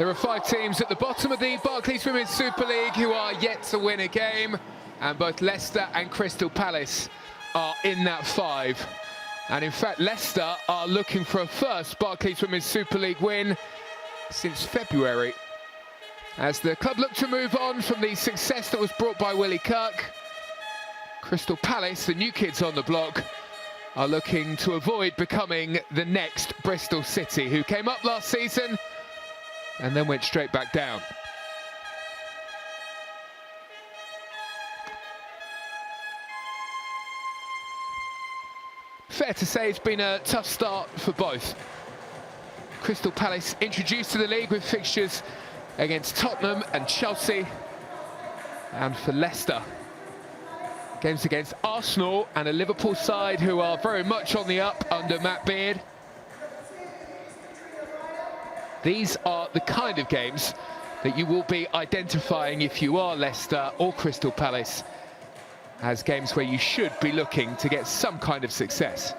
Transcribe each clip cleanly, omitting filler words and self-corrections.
There are 5 teams at the bottom of the Barclays Women's Super League who are yet to win a game, and both Leicester and Crystal Palace are in that 5. And in fact, Leicester are looking for a first Barclays Women's Super League win since February, as the club look to move on from the success that was brought by Willie Kirk. Crystal Palace, the new kids on the block, are looking to avoid becoming the next Bristol City, who came up last season and then went straight back down. Fair to say it's been a tough start for both. Crystal Palace introduced to the league with fixtures against Tottenham and Chelsea, and for Leicester, games against Arsenal and a Liverpool side who are very much on the up under Matt Beard. These are the kind of games that you will be identifying if you are Leicester or Crystal Palace as games where you should be looking to get some kind of success.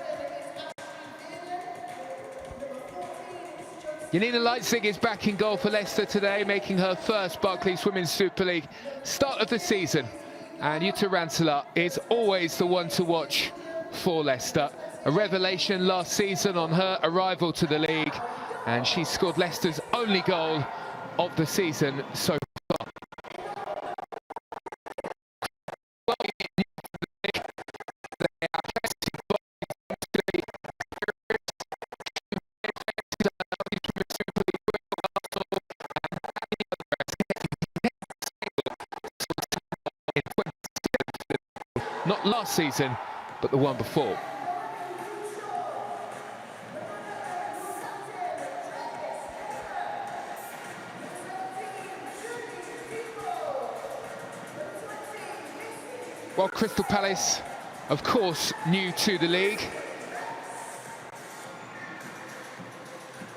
Janina Leitzig is back in goal for Leicester today, making her first Barclays Women's Super League start of the season. And Jutta Rantzela is always the one to watch for Leicester. A revelation last season on her arrival to the league, and she scored Leicester's only goal of the season so far. Not last season, but the one before. While Crystal Palace, of course, new to the league,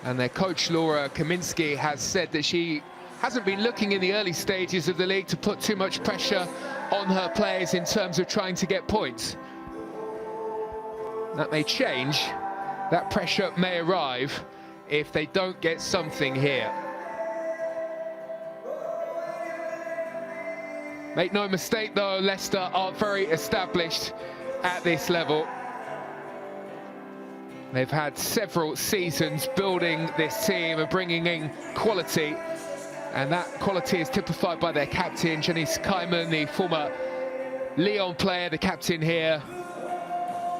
and their coach Laura Kaminski has said that she hasn't been looking in the early stages of the league to put too much pressure on her players in terms of trying to get points. That may change. That pressure may arrive if they don't get something here. Make no mistake though, Leicester are very established at this level. They've had several seasons building this team and bringing in quality, and that quality is typified by their captain, Janice Kaiman, the former Lyon player, the captain here,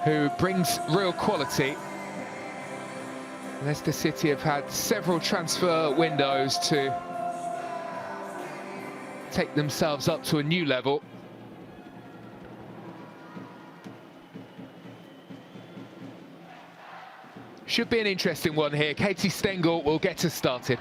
who brings real quality. Leicester City have had several transfer windows to take themselves up to a new level. Should be an interesting one here. Katie Stengel will get us started.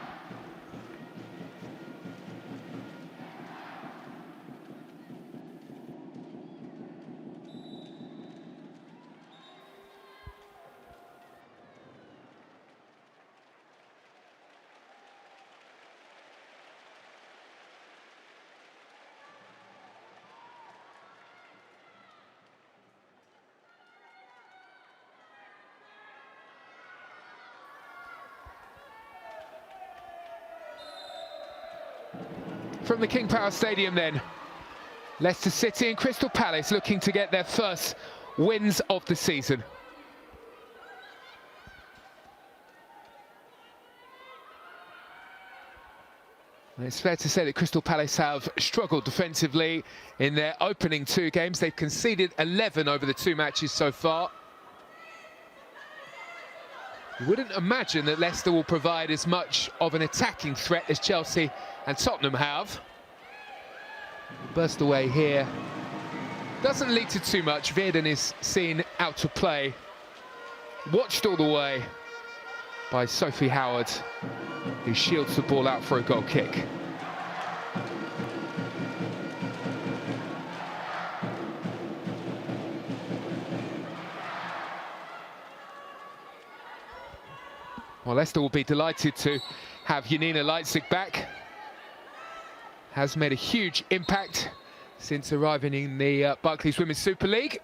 From the King Power Stadium then, Leicester City and Crystal Palace looking to get their first wins of the season. And it's fair to say that Crystal Palace have struggled defensively in their opening 2 games. They've conceded 11 over the 2 matches so far. You wouldn't imagine that Leicester will provide as much of an attacking threat as Chelsea and Tottenham have. Burst away here. Doesn't lead to too much. Veerden is seen out of play. Watched all the way by Sophie Howard, who shields the ball out for a goal kick. Well, Leicester will be delighted to have Janina Leitzig back. Has made a huge impact since arriving in the Barclays Women's Super League.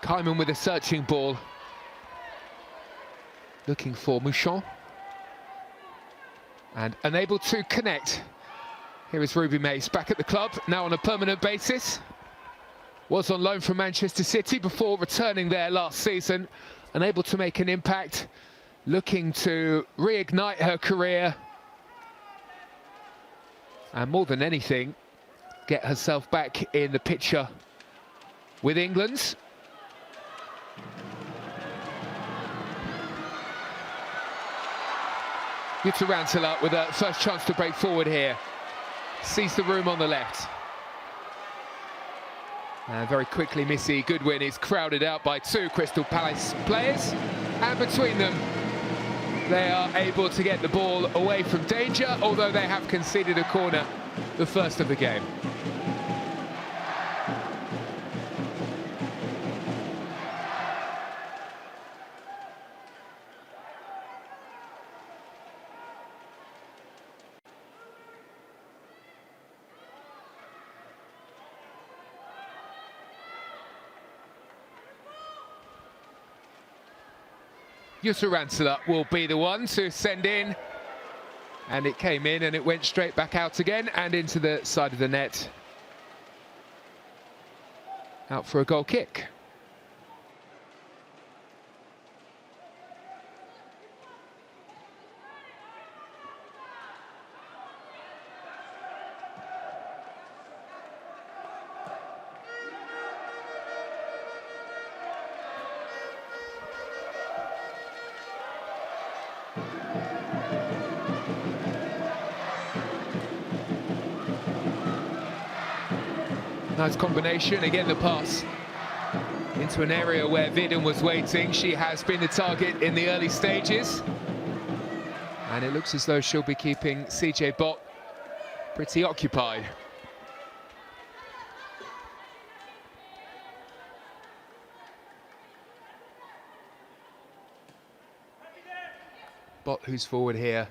Kaiman with a searching ball. Looking for Mouchon. And unable to connect. Here is Ruby Mace back at the club, now on a permanent basis. Was on loan from Manchester City before returning there last season. Unable to make an impact. Looking to reignite her career. And more than anything, get herself back in the picture with England. Jutta Rantzela with a first chance to break forward here. Sees the room on the left. And very quickly, Missy Goodwin is crowded out by two Crystal Palace players. And between them, they are able to get the ball away from danger, although they have conceded a corner, the first of the game. Jutta Rantzela will be the one to send in, and it came in and it went straight back out again and into the side of the net. Out for a goal kick. Nice combination, again the pass into an area where Vidden was waiting. She has been the target in the early stages. And it looks as though she'll be keeping CJ Bott pretty occupied. Bott who's forward here.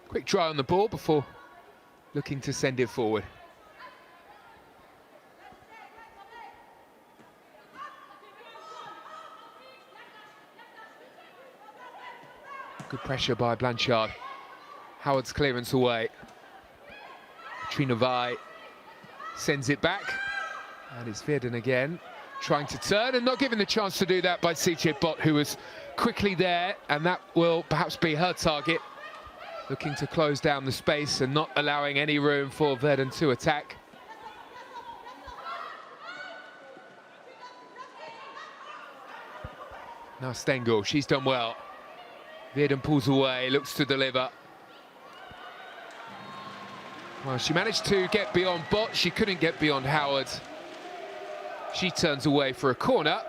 Quick try on the ball before looking to send it forward. Good pressure by Blanchard. Howard's clearance away. Trinovai sends it back. And it's Vidden again, trying to turn and not given the chance to do that by CJ Bott, who was quickly there, and that will perhaps be her target. Looking to close down the space and not allowing any room for Vidden to attack. Now Stengel, she's done well. Vidden pulls away, looks to deliver. Well, she managed to get beyond Bott, she couldn't get beyond Howard. She turns away for a corner.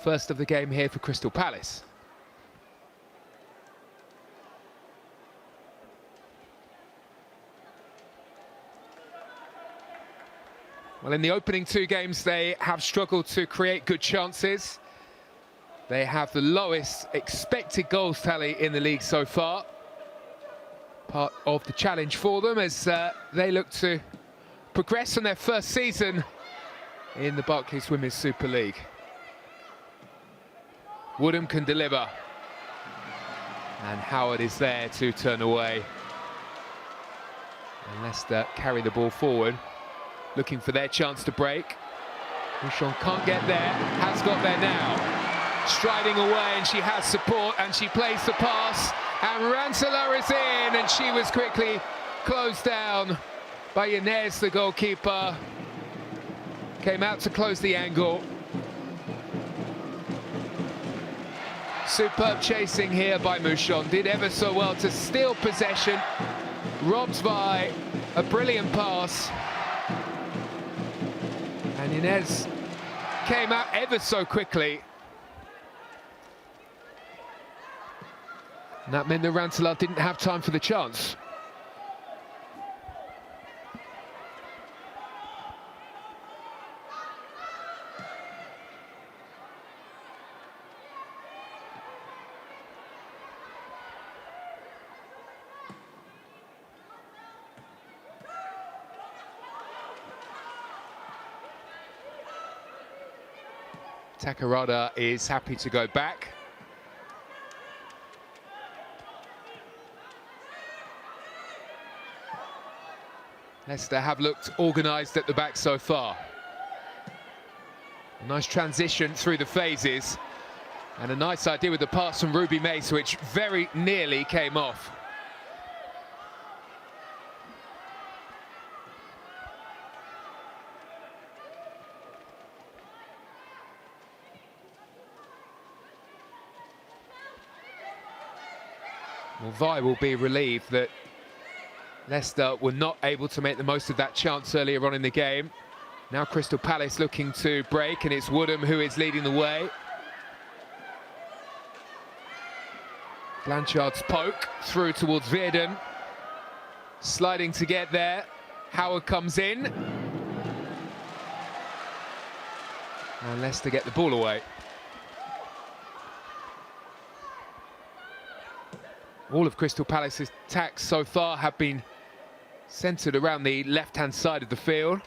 First of the game here for Crystal Palace. Well, in the opening two games, they have struggled to create good chances. They have the lowest expected goals tally in the league so far. Part of the challenge for them as they look to progress on their first season in the Barclays Women's Super League. Woodham can deliver. And Howard is there to turn away. And Leicester carry the ball forward, looking for their chance to break. Mouchon can't get there, has got there now. Striding away, and she has support, and she plays the pass, and Rantzela is in, and she was quickly closed down by Yanez, the goalkeeper. Came out to close the angle. Superb chasing here by Mouchon, did ever so well to steal possession, robbed by a brilliant pass. And Yanez came out ever so quickly. And that meant that Rantzela didn't have time for the chance. Takarada is happy to go back. Leicester have looked organised at the back so far. A nice transition through the phases, and a nice idea with the pass from Ruby Mace, which very nearly came off. Well, Vi will be relieved that Leicester were not able to make the most of that chance earlier on in the game. Now Crystal Palace looking to break, and it's Woodham who is leading the way. Blanchard's poke through towards Veerden. Sliding to get there. Howard comes in. And Leicester get the ball away. All of Crystal Palace's attacks so far have been centred around the left-hand side of the field.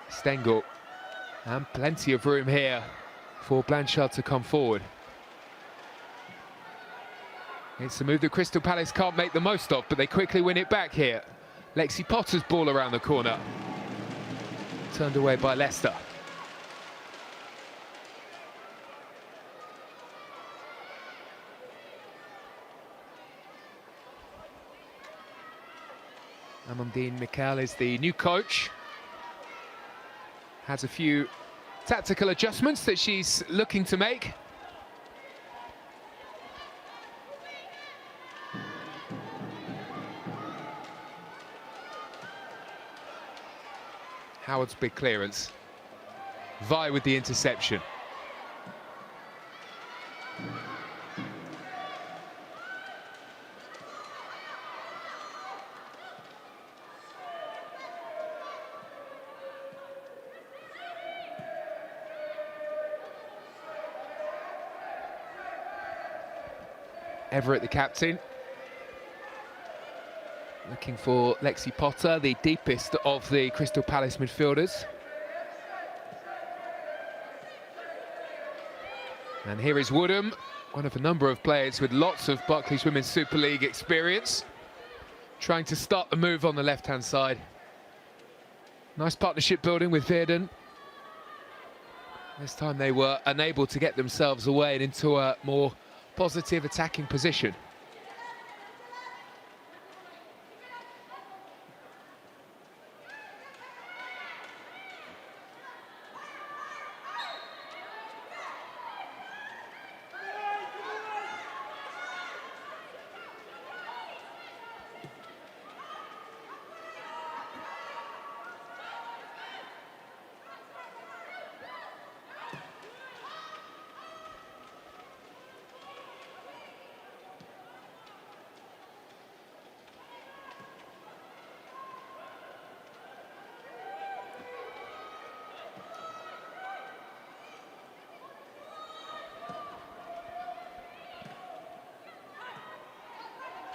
Stengel, and plenty of room here for Blanchard to come forward. It's a move that Crystal Palace can't make the most of, but they quickly win it back here. Lexi Potter's ball around the corner. Turned away by Leicester. Amandine Mikel is the new coach. Has a few tactical adjustments that she's looking to make. Howard's big clearance. Vi with the interception. Everett, the captain, looking for Lexi Potter, the deepest of the Crystal Palace midfielders. And here is Woodham, one of a number of players with lots of Barclays Women's Super League experience, trying to start the move on the left-hand side. Nice partnership building with Veerden. This time they were unable to get themselves away and into a more positive attacking position.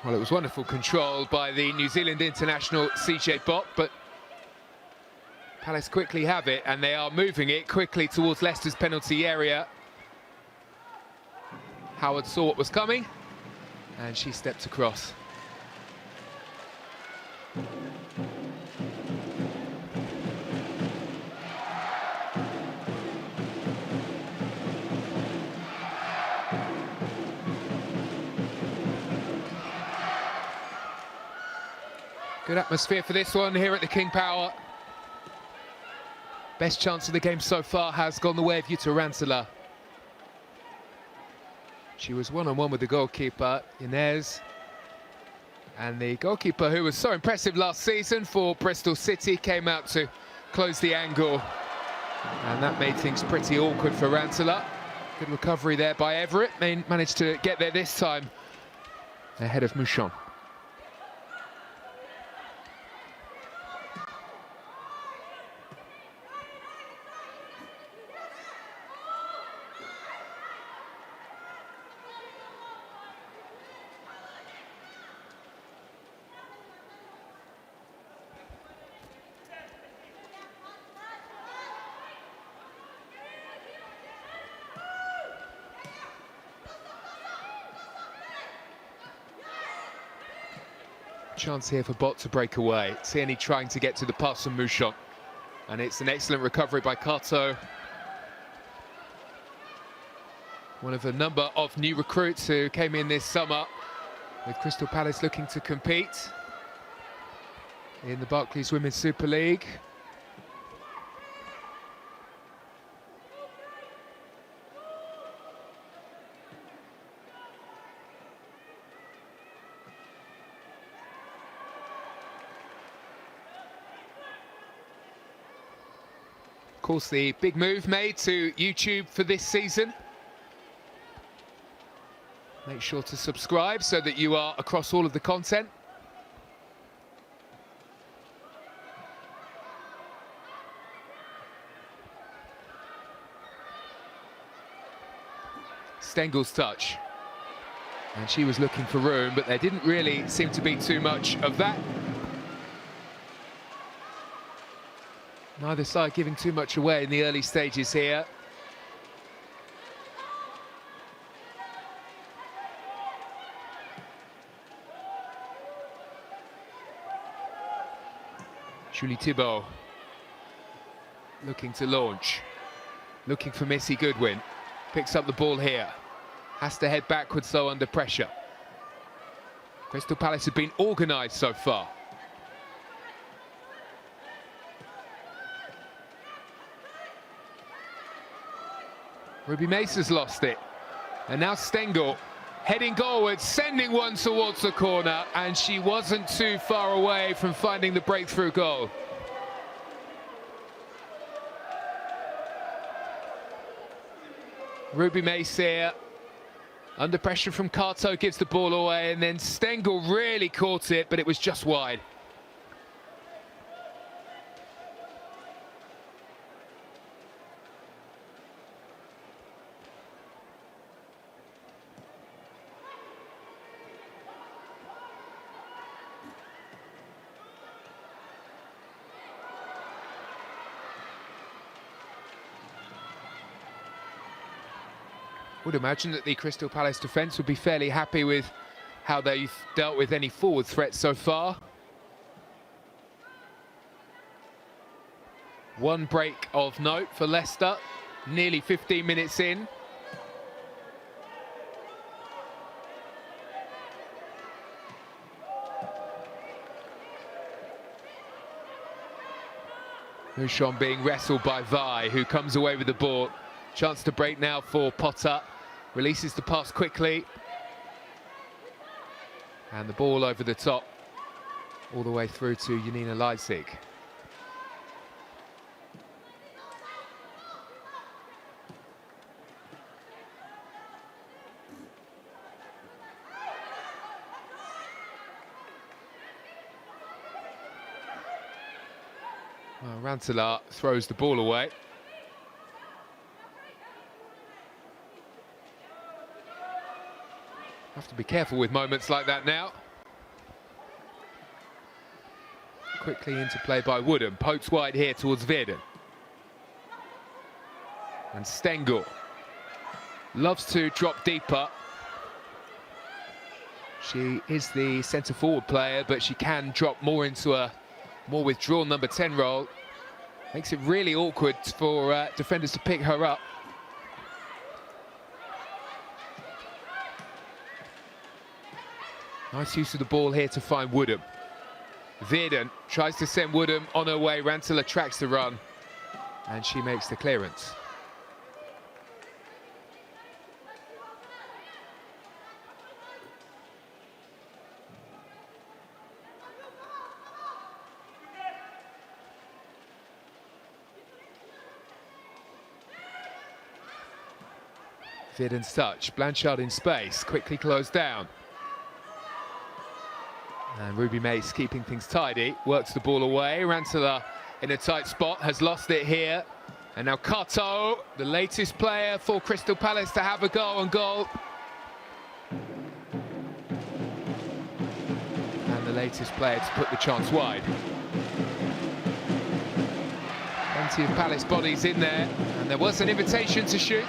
Well, it was wonderful control by the New Zealand international CJ Bott, but Palace quickly have it, and they are moving it quickly towards Leicester's penalty area. Howard saw what was coming, and she stepped across. Good atmosphere for this one here at the King Power. Best chance of the game so far has gone the way of Jutta Rantzela. She was one-on-one with the goalkeeper, Inez. And the goalkeeper, who was so impressive last season for Bristol City, came out to close the angle. And that made things pretty awkward for Rantzela. Good recovery there by Everett. Managed to get there this time ahead of Mouchon. chance here for Bot to break away. Tierney trying to get to the pass from Mouchon. And it's an excellent recovery by Kato. One of a number of new recruits who came in this summer, with Crystal Palace looking to compete in the Barclays Women's Super League. Of course, the big move made to YouTube for this season. Make sure to subscribe so that you are across all of the content. Stengel's touch. And she was looking for room, but there didn't really seem to be too much of that. Neither side giving too much away in the early stages here. Julie Thibault looking to launch, looking for Missy Goodwin, picks up the ball here, has to head backwards though under pressure. Crystal Palace have been organised so far. Ruby Mace has lost it, and now Stengel heading goalwards, sending one towards the corner, and she wasn't too far away from finding the breakthrough goal. Ruby Mace here, under pressure from Kato, gives the ball away, and then Stengel really caught it, but it was just wide. Would imagine that the Crystal Palace defence would be fairly happy with how they've dealt with any forward threats so far. One break of note for Leicester, nearly 15 minutes in. Mouchon being wrestled by Vi, who comes away with the ball. Chance to break now for Potter. Releases the pass quickly. And the ball over the top, all the way through to Janina Leipzig. Well, Rantalar throws the ball away. Have to be careful with moments like that now. Quickly into play by Woodham. Pokes wide here towards Veerden. And Stengel loves to drop deeper. She is the centre-forward player, but she can drop more into a more withdrawn number 10 role. Makes it really awkward for defenders to pick her up. Nice use of the ball here to find Woodham. Veerden tries to send Woodham on her way. Rantalar tracks the run, and she makes the clearance. Veerden's touch, Blanchard in space, quickly closed down. And Ruby Mace keeping things tidy, works the ball away. Rantalar in a tight spot, has lost it here. And now Kato, the latest player for Crystal Palace to have a go on goal. And the latest player to put the chance wide. Plenty of Palace bodies in there, and there was an invitation to shoot.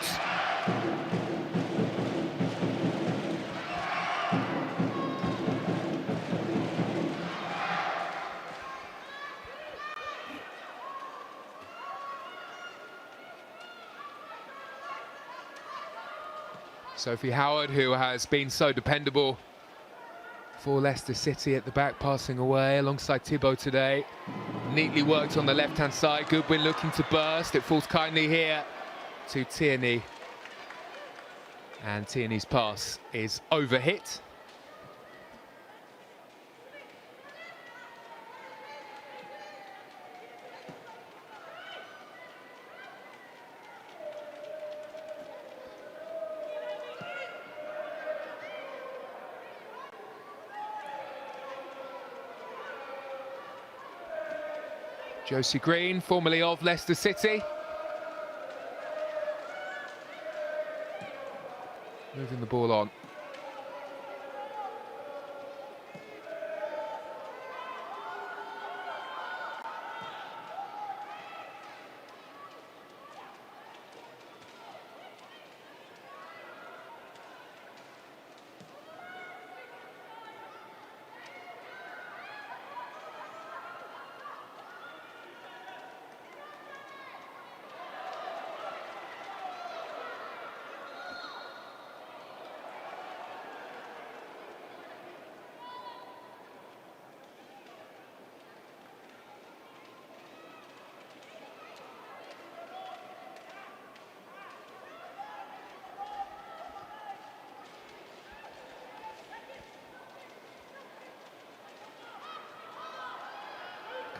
Sophie Howard, who has been so dependable for Leicester City at the back, passing away alongside Thibaut today. Neatly worked on the left-hand side. Goodwin looking to burst. It falls kindly here to Tierney. And Tierney's pass is overhit. Josie Green, formerly of Leicester City. Moving the ball on.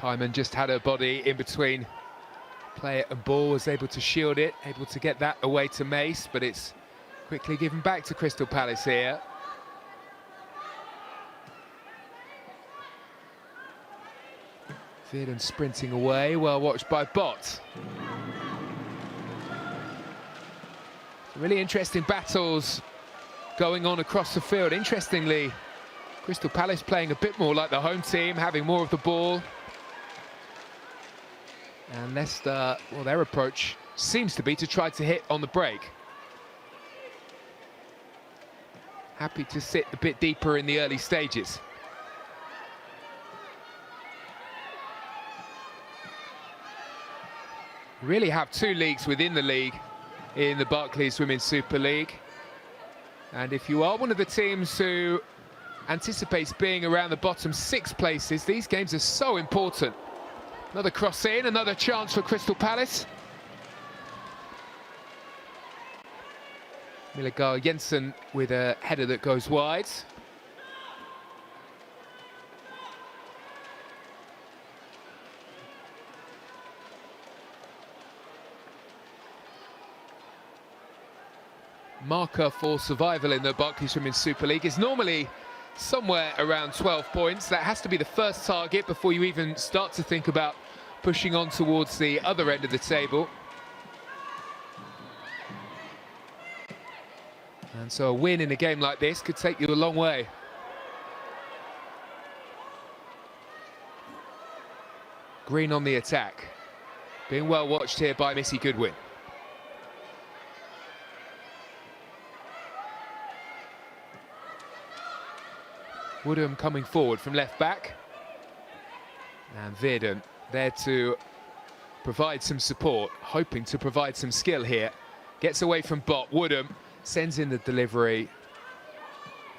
Kyman just had her body in between player and ball, was able to shield it, able to get that away to Mace, but it's quickly given back to Crystal Palace here. Verdon sprinting away, well watched by Bott. Really interesting battles going on across the field. Interestingly, Crystal Palace playing a bit more like the home team, having more of the ball. And Leicester, well, their approach seems to be to try to hit on the break. Happy to sit a bit deeper in the early stages. Really have two leagues within the league in the Barclays Women's Super League. And if you are one of the teams who anticipates being around the bottom 6 places, these games are so important. Another cross in, another chance for Crystal Palace. Milligar Jensen with a header that goes wide. Marker for survival in the Barclays Women's Super League is normally somewhere around 12 points. That has to be the first target before you even start to think about pushing on towards the other end of the table. And so a win in a game like this could take you a long way. Green on the attack. Being well watched here by Missy Goodwin. Woodham coming forward from left back. And Verdon there to provide some support, hoping to provide some skill here. Gets away from Bott. Woodham sends in the delivery.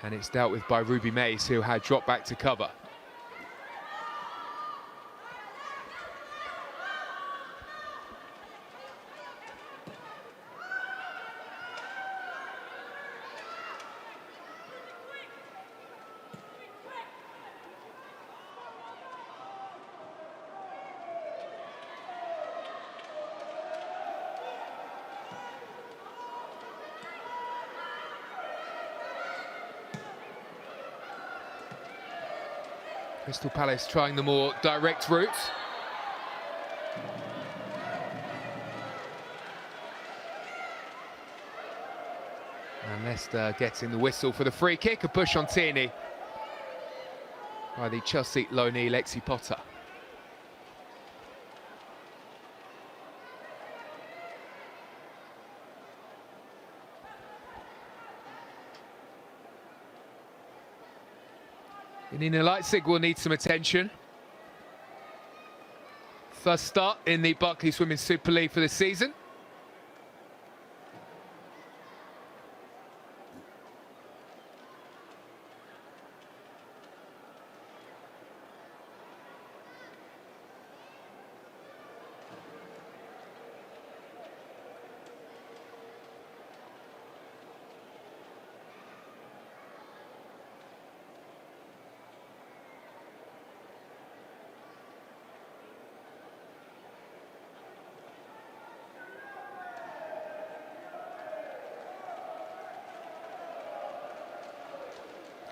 And it's dealt with by Ruby Mace, who had dropped back to cover. Crystal Palace trying the more direct route. And Leicester getting the whistle for the free kick. A push on Tierney by the Chelsea loanee Lexi Potter. Nina Leipzig will need some attention. First start in the Barclays Women's Super League for the season.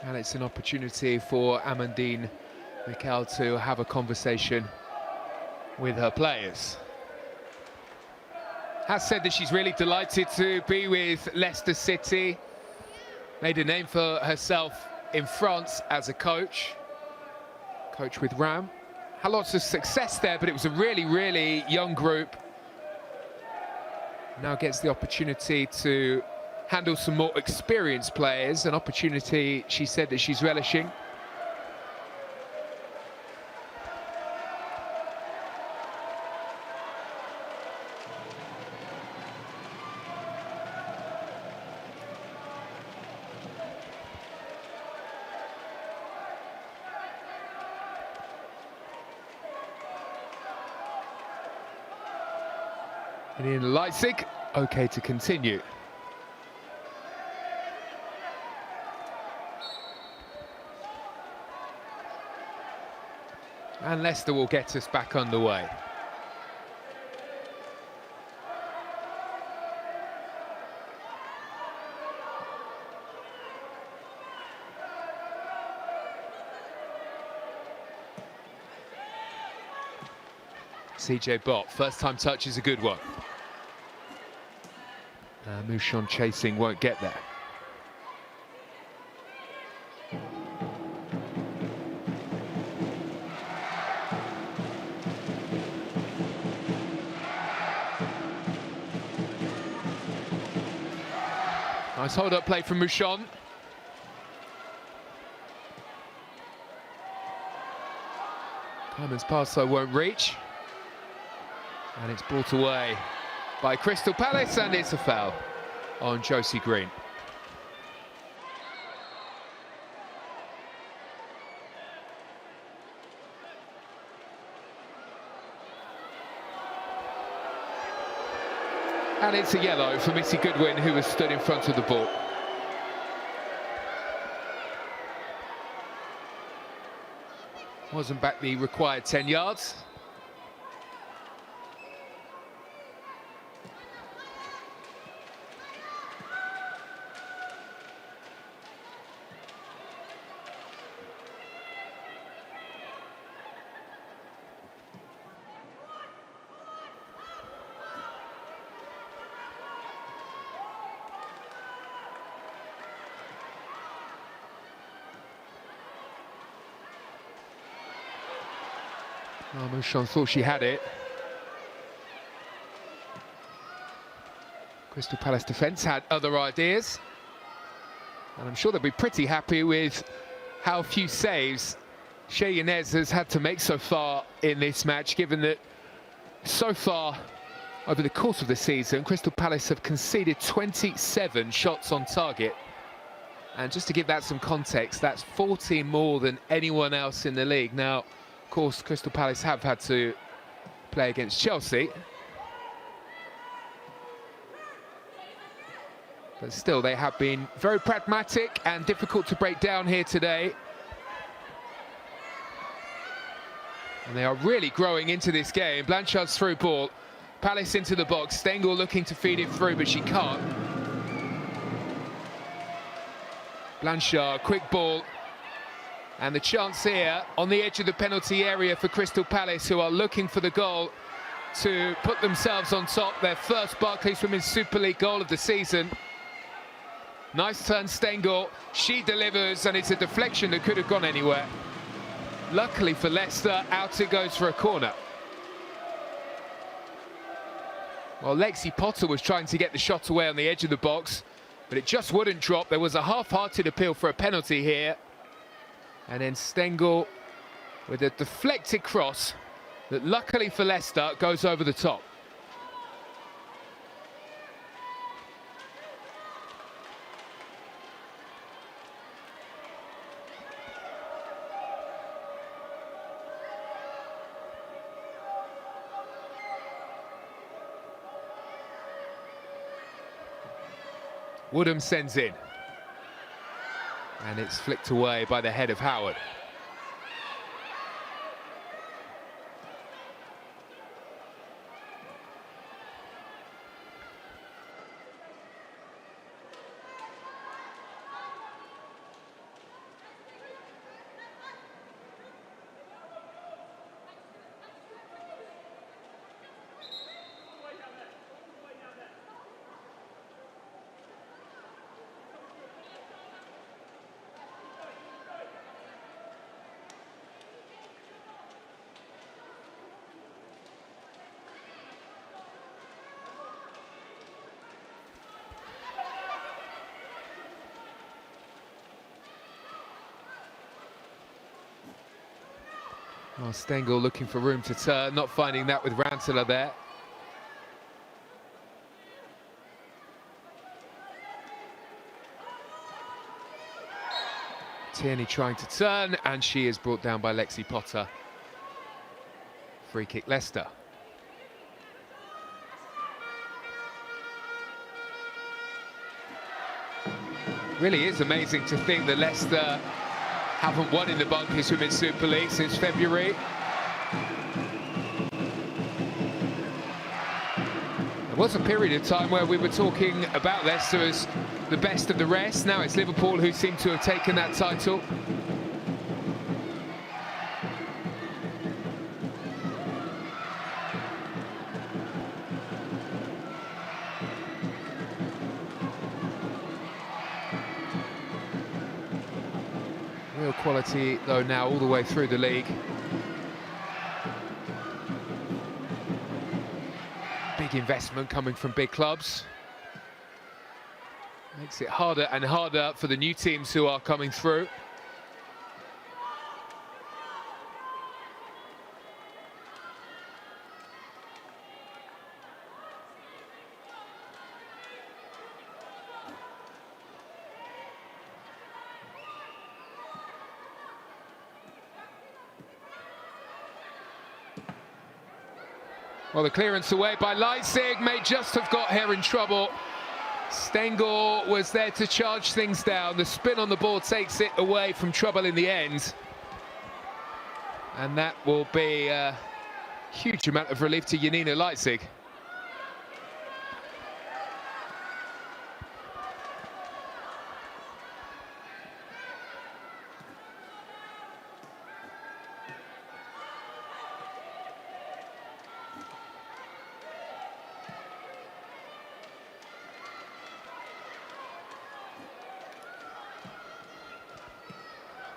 And it's an opportunity for Amandine Mikel to have a conversation with her players. Has said that she's really delighted to be with Leicester City. Made a name for herself in France as a coach. Coach with Ram. Had lots of success there, but it was a really, really young group. Now gets the opportunity to handle some more experienced players, an opportunity she said that she's relishing. And in Leipzig, okay to continue. And Leicester will get us back underway. CJ Bott, first time touch is a good one. Mouchon chasing, won't get there. Nice hold-up play from Mouchon. Carmen's pass though won't reach. And it's brought away by Crystal Palace, and it's a foul on Josie Green. And it's a yellow for Missy Goodwin, who was stood in front of the ball. Wasn't back the required 10 yards. Oh, Mouchon thought she had it. Crystal Palace defence had other ideas. And I'm sure they'll be pretty happy with how few saves Shea Yanez has had to make so far in this match, given that so far over the course of the season, Crystal Palace have conceded 27 shots on target. And just to give that some context, that's 14 more than anyone else in the league. Now, of course, Crystal Palace have had to play against Chelsea. But still, they have been very pragmatic and difficult to break down here today. And they are really growing into this game. Blanchard's through ball. Palace into the box. Stengel looking to feed it through, but she can't. Blanchard, quick ball. And the chance here on the edge of the penalty area for Crystal Palace, who are looking for the goal to put themselves on top. Their first Barclays Women's Super League goal of the season. Nice turn, Stengel. She delivers, and it's a deflection that could have gone anywhere. Luckily for Leicester, out it goes for a corner. Well, Lexi Potter was trying to get the shot away on the edge of the box, but it just wouldn't drop. There was a half-hearted appeal for a penalty here. And then Stengel with a deflected cross that, luckily for Leicester, goes over the top. Woodham sends in. And it's flicked away by the head of Howard. Oh, Stengel looking for room to turn, not finding that with Rantala there. Tierney trying to turn, and she is brought down by Lexi Potter. Free kick Leicester. Really is amazing to think that Leicester haven't won in the Barclays Women's Super League since February. There was a period of time where we were talking about Leicester as the best of the rest. Now it's Liverpool who seem to have taken that title. Real quality though now all the way through the league. Big investment coming from big clubs. Makes it harder and harder for the new teams who are coming through. Well, the clearance away by Leipzig may just have got her in trouble. Stengel was there to charge things down. The spin on the ball takes it away from trouble in the end. And that will be a huge amount of relief to Janina Leipzig.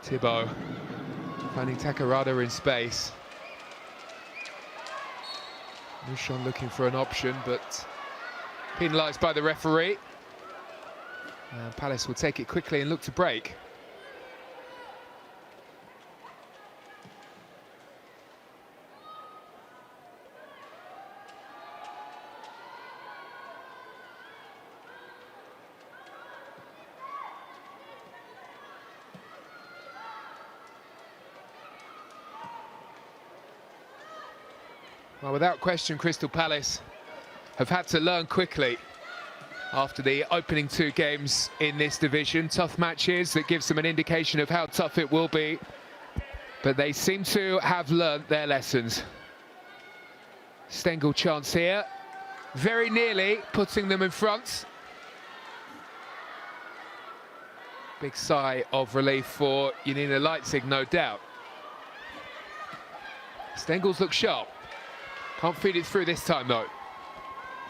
Thibault finding Takarada in space. Mouchon looking for an option, but penalised by the referee. Palace will take it quickly and look to break. Well, without question, Crystal Palace have had to learn quickly after the opening two games in this division. Tough matches that gives them an indication of how tough it will be. But they seem to have learnt their lessons. Stengel chance here, very nearly putting them in front. Big sigh of relief for Janina Leipzig, no doubt. Stengel's look sharp. Can't feed it through this time, though.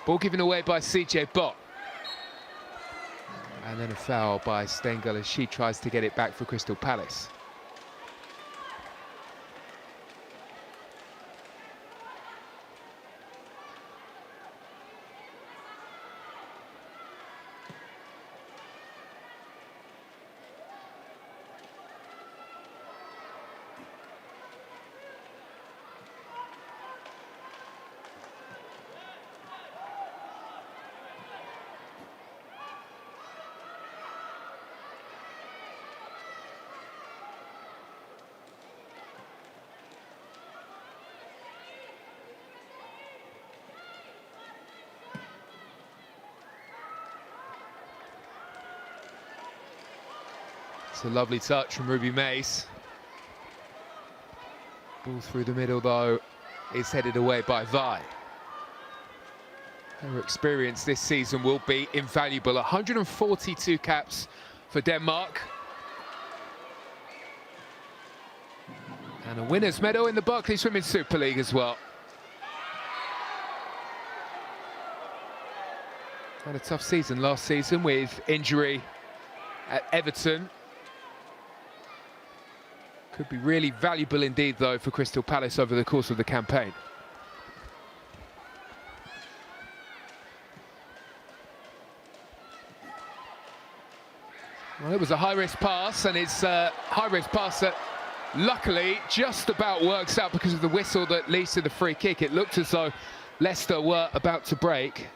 Ball given away by CJ Bott. And then a foul by Stengel as she tries to get it back for Crystal Palace. It's a lovely touch from Ruby Mace. Ball through the middle, though, is headed away by Vi. Her experience this season will be invaluable. 142 caps for Denmark. And a winner's medal in the Barclays Women's Super League as well. Had a tough season last season with injury at Everton. Could be really valuable indeed, though, for Crystal Palace over the course of the campaign. Well, it was a high-risk pass, and it's a high-risk pass that luckily just about works out because of the whistle that leads to the free kick. It looked as though Leicester were about to break.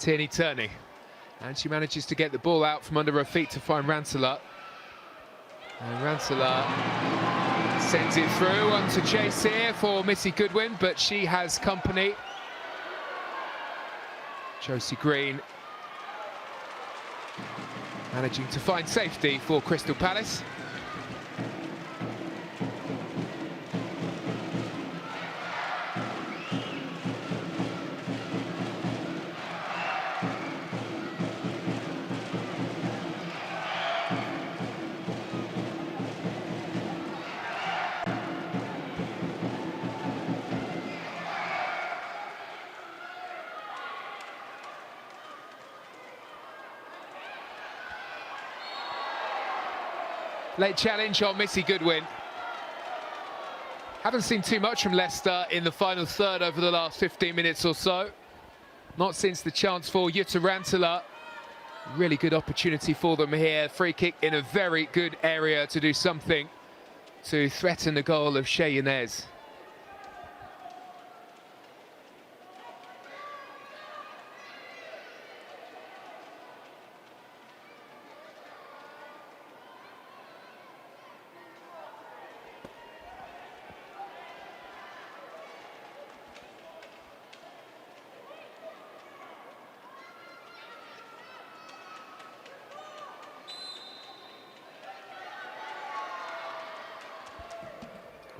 Tierney turning, and she manages to get the ball out from under her feet to find Ransola. And Ransola sends it through on to chase here for Missy Goodwin, but she has company. Josie Green managing to find safety for Crystal Palace. Late challenge on Missy Goodwin. Haven't seen too much from Leicester in the final third over the last 15 minutes or so. Not since the chance for Jutta Ransola. Really good opportunity for them here. Free kick in a very good area to do something to threaten the goal of Shea Yanez.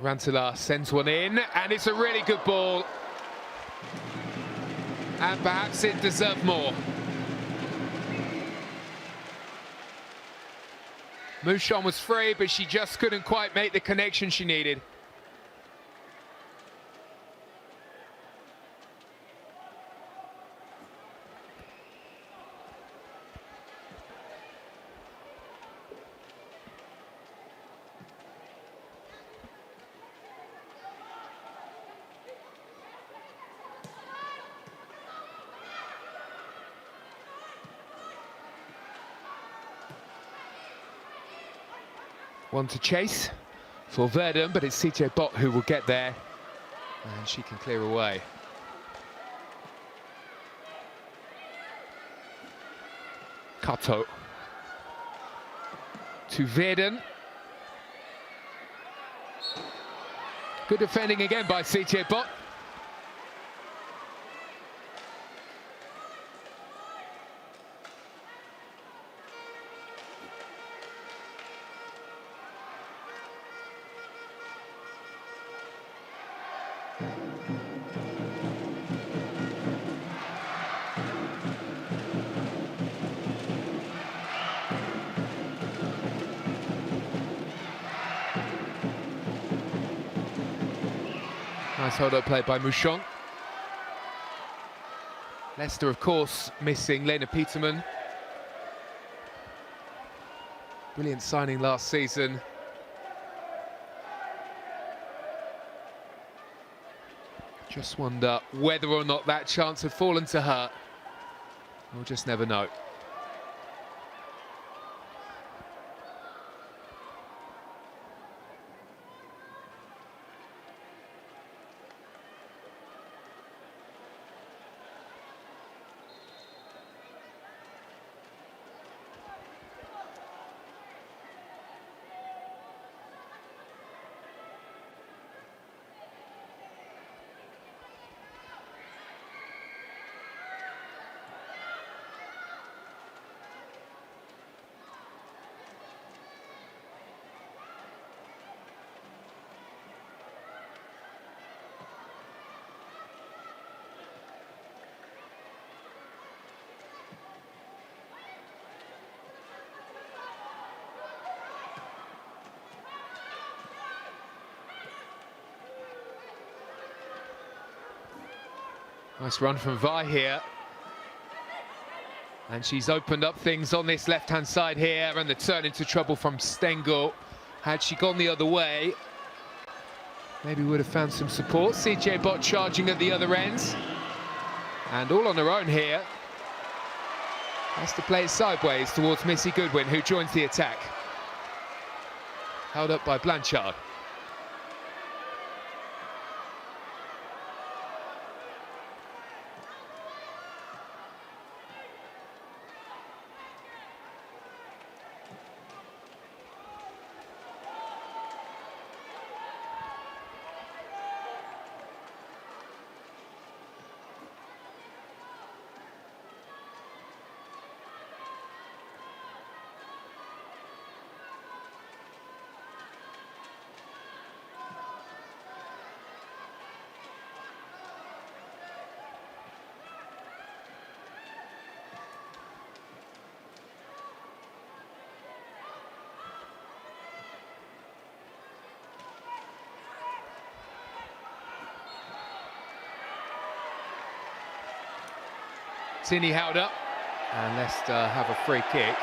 Ransola sends one in, and it's a really good ball. And perhaps it deserved more. Mouchon was free, but she just couldn't quite make the connection she needed. One to chase for Verdun, but it's CJ Bott who will get there, and she can clear away. Kato to Verdun. Good defending again by CJ Bott. Nice hold-up play by Mouchon. Leicester, of course, missing Lena Peterman. Brilliant signing last season. Just wonder whether or not that chance had fallen to her. We'll just never know. Nice run from Vi here. And she's opened up things on this left-hand side here, and the turn into trouble from Stengel. Had she gone the other way, maybe would have found some support. CJ Bott charging at the other end. And all on her own here. Has to play it sideways towards Missy Goodwin, who joins the attack. Held up by Blanchard. Tinney held up, and Leicester have a free kick.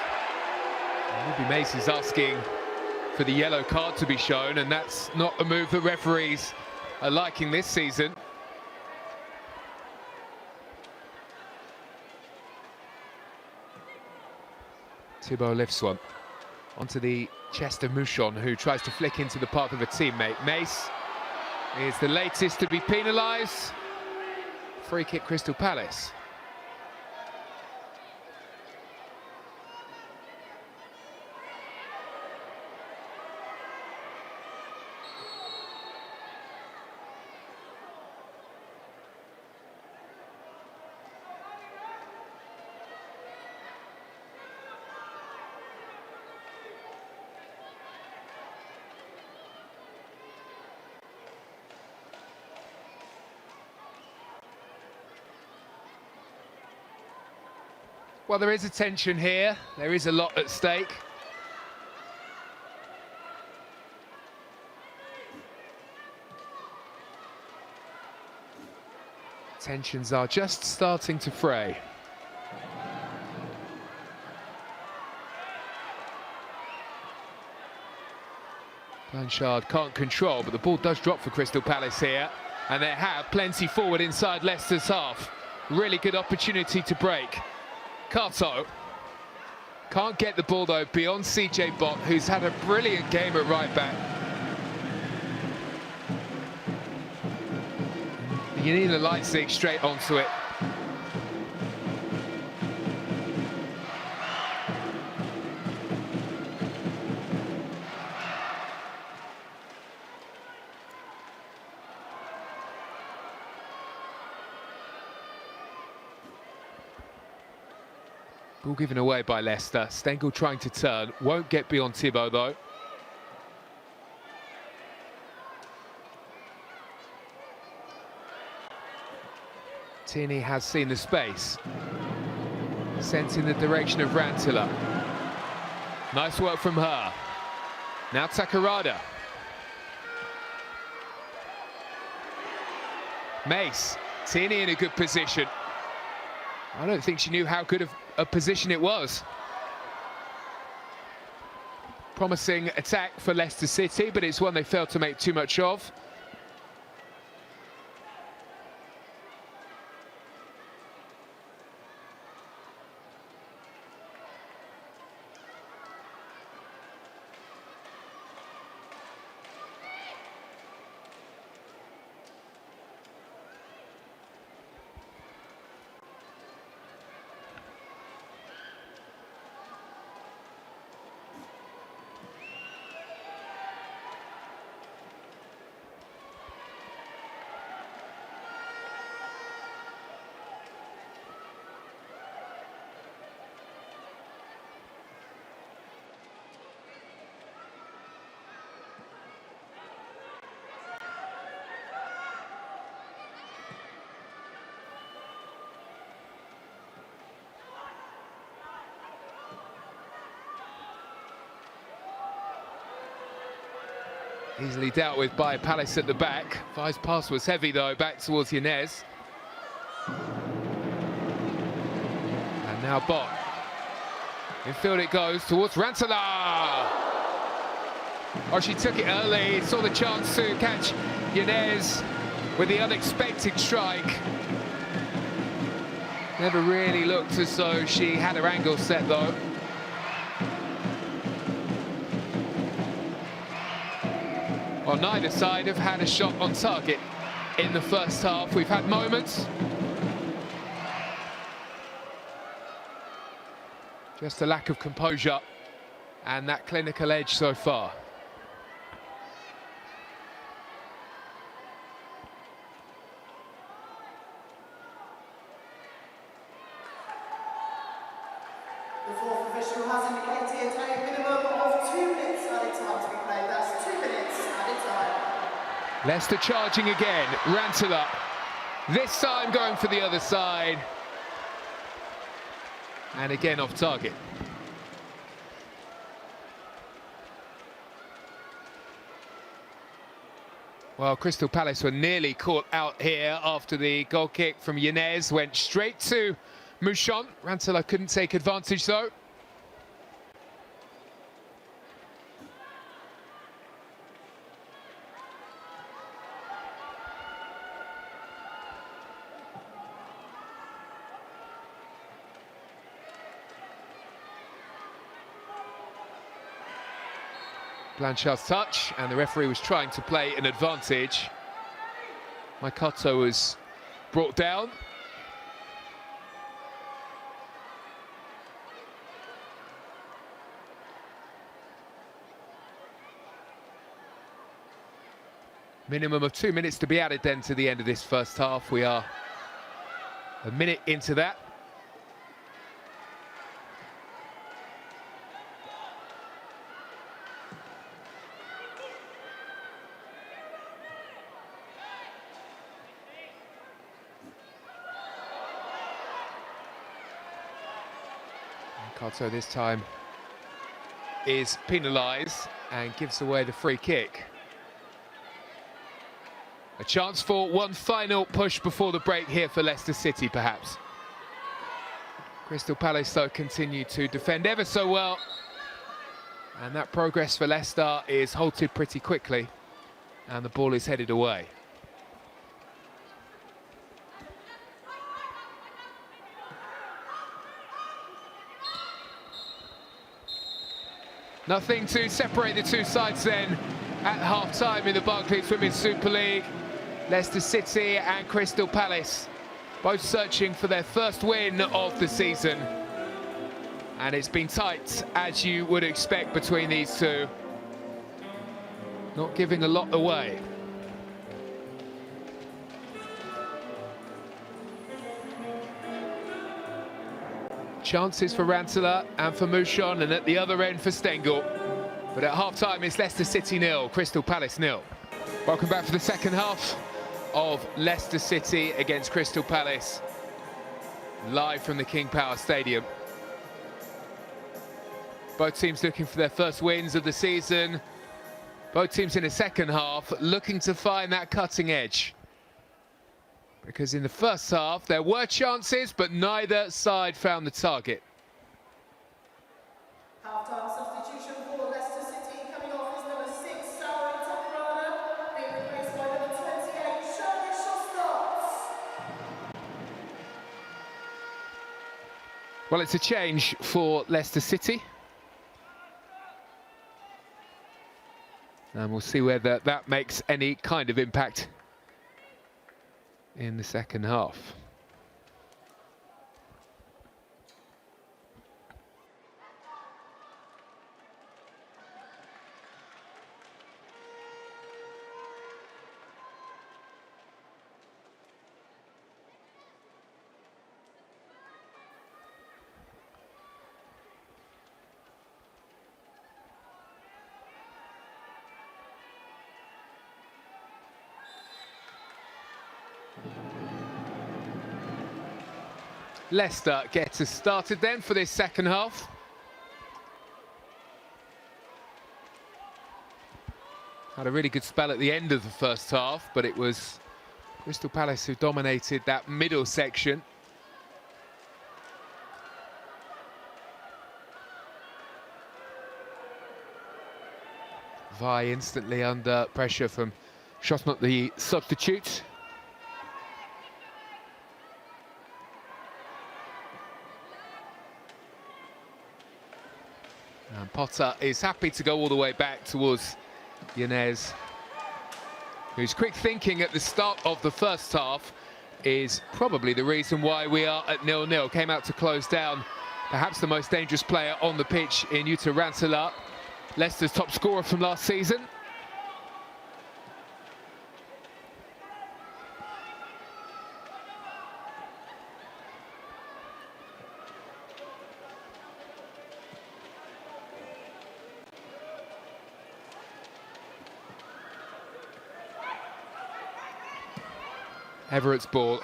Ruby Mace is asking for the yellow card to be shown, and that's not a move that referees are liking this season. Thibault lifts one onto the chest of Mouchon, who tries to flick into the path of a teammate. Mace is the latest to be penalised. Free kick, Crystal Palace. Well, there is a tension here. There is a lot at stake. Tensions are just starting to fray. Blanchard can't control, but the ball does drop for Crystal Palace here. And they have plenty forward inside Leicester's half. Really good opportunity to break. Carto can't get the ball though beyond CJ Bott, who's had a brilliant game at right back. You need a Leipzig straight onto it. Ball given away by Leicester. Stengel trying to turn. Won't get beyond Thibault, though. Tierney has seen the space. Sent in the direction of Rantila. Nice work from her. Now Takarada. Mace. Tierney in a good position. I don't think she knew how good of a position it was. Promising attack for Leicester City, but it's one they failed to make too much of. Easily dealt with by Palace at the back. Vi's pass was heavy though, back towards Yanez. And now Bot. Infield it goes towards Rantala. Oh, she took it early, saw the chance to catch Yanez with the unexpected strike. Never really looked as though she had her angle set though. Well, neither side have had a shot on target in the first half. We've had moments. Just a lack of composure and that clinical edge so far. The fourth official has indicated a minimum of 2 minutes added time to be played. That's 2 minutes added time. Leicester charging again. Rantala. This time going for the other side. And again off target. Well, Crystal Palace were nearly caught out here after the goal kick from Yanez went straight to Mouchon. Rantala couldn't take advantage though. Blanchard's touch, and the referee was trying to play an advantage. Maikoto was brought down. Minimum of 2 minutes to be added then to the end of this first half. We are a minute into that. Maikoto this time is penalised and gives away the free kick. A chance for one final push before the break here for Leicester City, perhaps. Crystal Palace, though, continue to defend ever so well. And that progress for Leicester is halted pretty quickly. And the ball is headed away. Nothing to separate the two sides then at half-time in the Barclays Women's Super League. Leicester City and Crystal Palace both searching for their first win of the season. And it's been tight, as you would expect, between these two. Not giving a lot away. Chances for Rantala and for Mouchon, and at the other end for Stengel. But at half-time, it's Leicester City 0, Crystal Palace 0. Welcome back for the second half of Leicester City against Crystal Palace, live from the King Power Stadium. Both teams looking for their first wins of the season. Both teams in the second half looking to find that cutting edge. Because in the first half, there were chances, but neither side found the target. Half-time substitution for Leicester City. Well, it's a change for Leicester City. And we'll see whether that makes any kind of impact in the second half. Leicester gets us started then for this second half. Had a really good spell at the end of the first half, but it was Crystal Palace who dominated that middle section. Vi instantly under pressure from Schosnot, the substitute. And Potter is happy to go all the way back towards Yanez, whose quick thinking at the start of the first half is probably the reason why we are at 0-0. Came out to close down perhaps the most dangerous player on the pitch in Jutta Rantzelaar, Leicester's top scorer from last season. Everett's ball,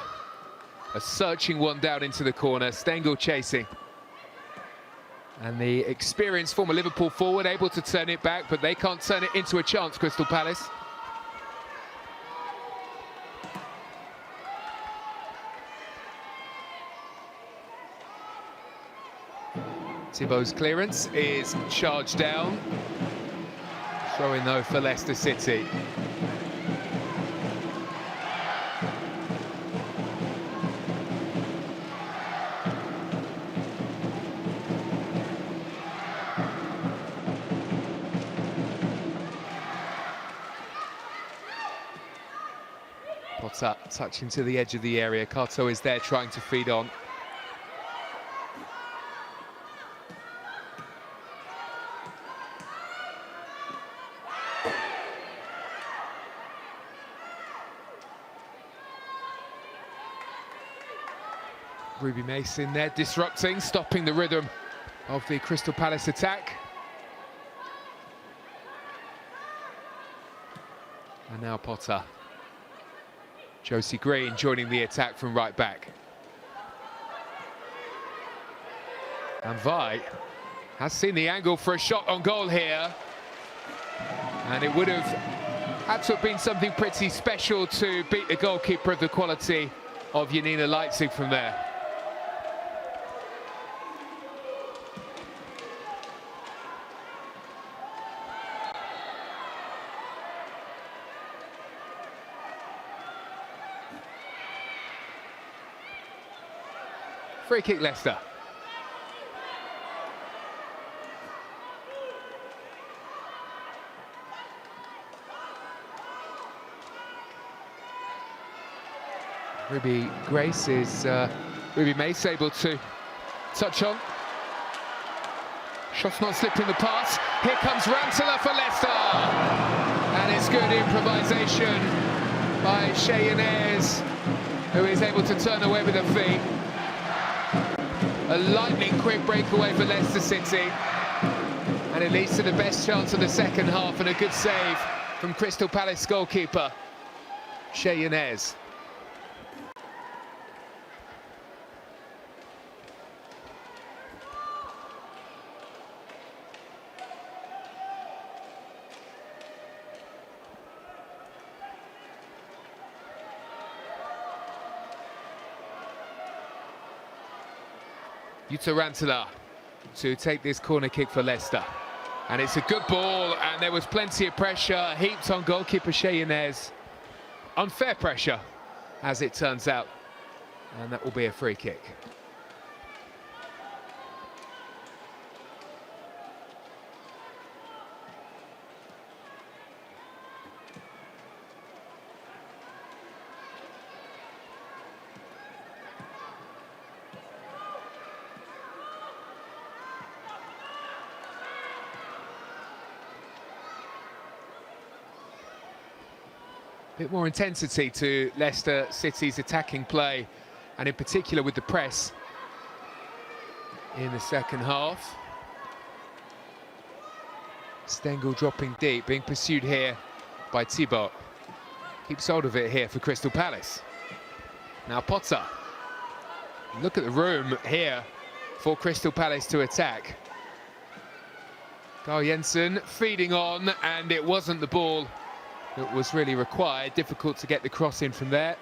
a searching one down into the corner, Stengel chasing. And the experienced former Liverpool forward able to turn it back, but they can't turn it into a chance, Crystal Palace. Thibaut's clearance is charged down. Throw-in though for Leicester City. Potter touching to the edge of the area. Carto is there trying to feed on. Ruby Mason there disrupting, stopping the rhythm of the Crystal Palace attack. And now Potter. Josie Green joining the attack from right back. And Vi has seen the angle for a shot on goal here. And it would have had to have been something pretty special to beat the goalkeeper of the quality of Janina Leitzig from there. Free kick Leicester. Ruby Grace is Ruby Mace able to touch on. Shot's not slipping the pass. Here comes Rantzelaar for Leicester. And it's good improvisation by Yanez, who is able to turn away with her feet. A lightning quick breakaway for Leicester City, and it leads to the best chance of the second half and a good save from Crystal Palace goalkeeper Yanez. Jutta Rantzelaar to take this corner kick for Leicester. And it's a good ball, and there was plenty of pressure heaped on goalkeeper Yanez. Unfair pressure, as it turns out. And that will be a free kick. bit more intensity to Leicester City's attacking play, and in particular with the press in the second half. Stengel dropping deep, being pursued here by Thibaut. Keeps hold of it here for Crystal Palace. Now Potter. Look at the room here for Crystal Palace to attack. Carl Jensen feeding on, and it wasn't the ball that was really required. Difficult to get the cross in from there.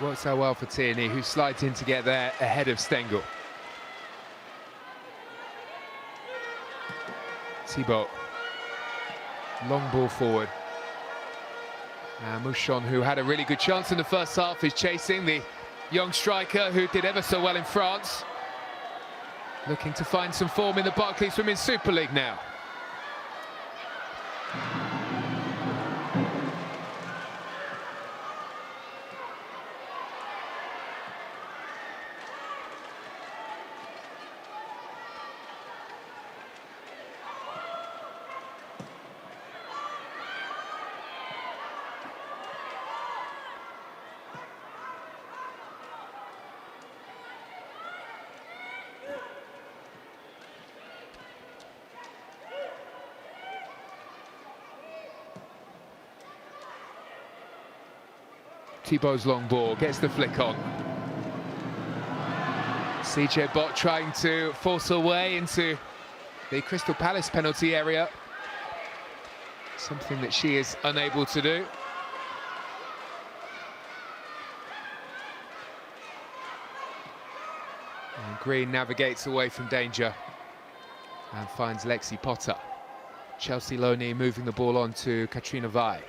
Works out well for Tierney, who slides in to get there ahead of Stengel. Thibaut. Long ball forward. Mouchon, who had a really good chance in the first half, is chasing the young striker who did ever so well in France. Looking to find some form in the Barclays Women's Super League now. Thibaut's long ball, gets the flick on. CJ Bott trying to force her way into the Crystal Palace penalty area. Something that she is unable to do. And Green navigates away from danger and finds Lexi Potter. Chelsea Loney moving the ball on to Katrina Vai.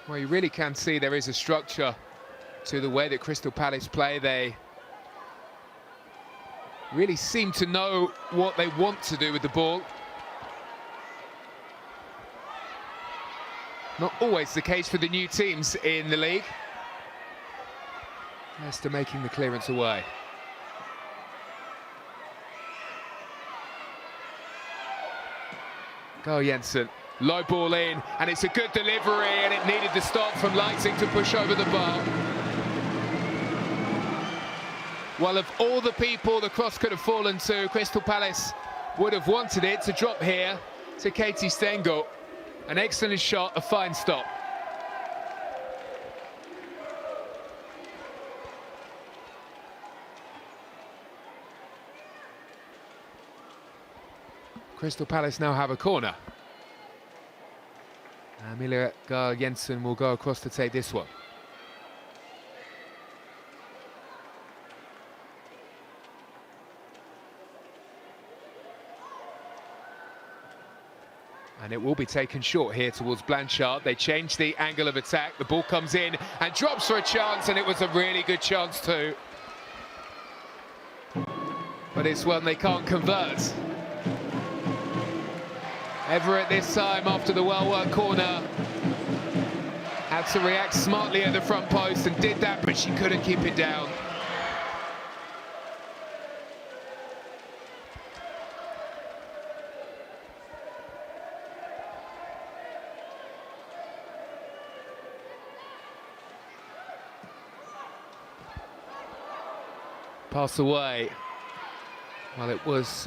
Well, you really can see there is a structure to the way that Crystal Palace play. They really seem to know what they want to do with the ball. Not always the case for the new teams in the league. Leicester making the clearance away. Carl Jensen. Low ball in, and it's a good delivery, and it needed the stop from Leipzig to push over the bar. Well, of all the people the cross could have fallen to, Crystal Palace would have wanted it to drop here to Katie Stengel. An excellent shot, a fine stop. Crystal Palace now have a corner. Amelia Carl Jensen will go across to take this one. And it will be taken short here towards Blanchard. They change the angle of attack. The ball comes in and drops for a chance, and it was a really good chance too. But it's one they can't convert. Everett this time, after the well-worked corner, had to react smartly at the front post and did that, but she couldn't keep it down. pass away. Well, it was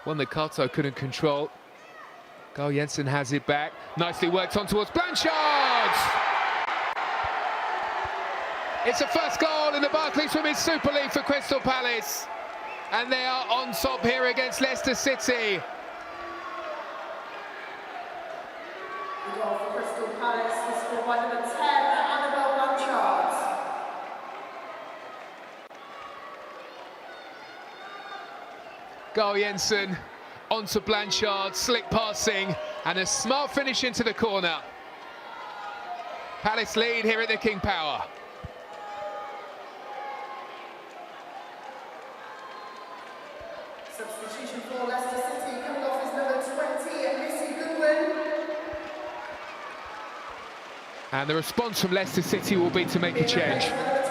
one that Kato couldn't control. Carl Jensen has it back. Nicely worked on towards Blanchard! It's the first goal in the Barclays Women's Super League for Crystal Palace. And they are on top here against Leicester City. The goal for Crystal Palace is for 110, Annabelle Blanchard. Carl Jensen onto Blanchard, slick passing and a smart finish into the corner. Palace lead here at the King Power. Substitution for Leicester City coming off is number 20, Missy Goodwin. And the response from Leicester City will be to make a change. Number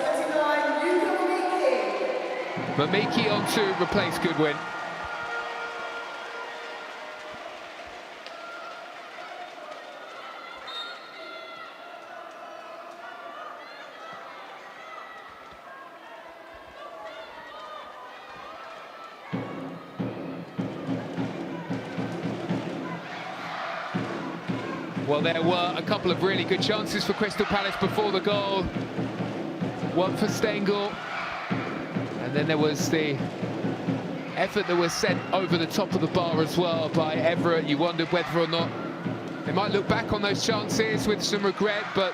29, Mamiki on to replace Goodwin. Well, there were a couple of really good chances for Crystal Palace before the goal. One for Stengel. And then there was the effort that was sent over the top of the bar as well by Everett. You wondered whether or not they might look back on those chances with some regret, but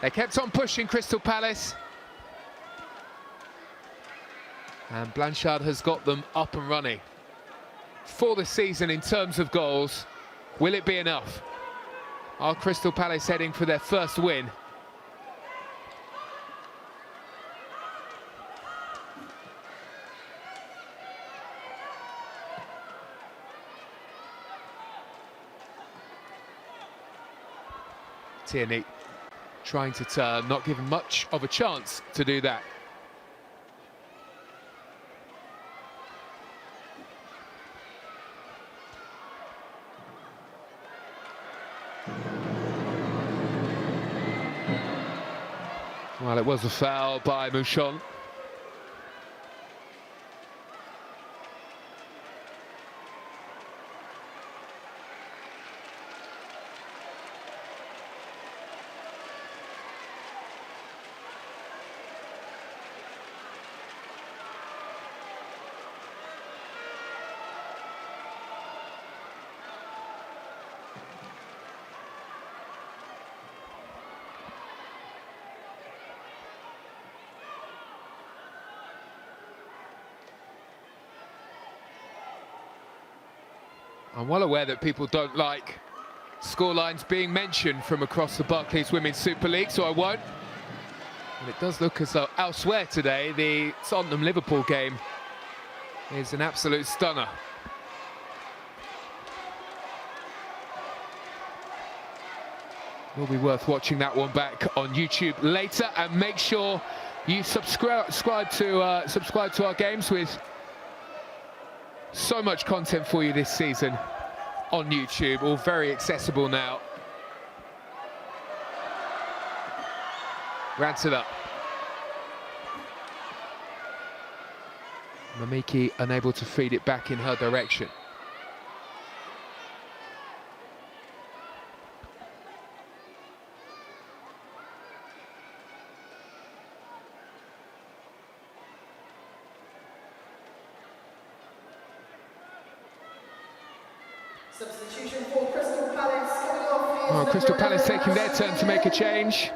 they kept on pushing Crystal Palace. And Blanchard has got them up and running for the season in terms of goals. Will it be enough? Are Crystal Palace heading for their first win? Tierney trying to turn, not given much of a chance to do that. Well, it was a foul by Mouchon. I'm well aware that people don't like scorelines being mentioned from across the Barclays Women's Super League, so I won't. But it does look as though elsewhere today, the Tottenham-Liverpool game is an absolute stunner. Will be worth watching that one back on YouTube later, and make sure you subscribe to our games with so much content for you this season on YouTube, all very accessible now. Rants it up. Mamiki unable to feed it back in her direction. substitution for Crystal Palace coming off. Crystal Palace taking their turn to make a change.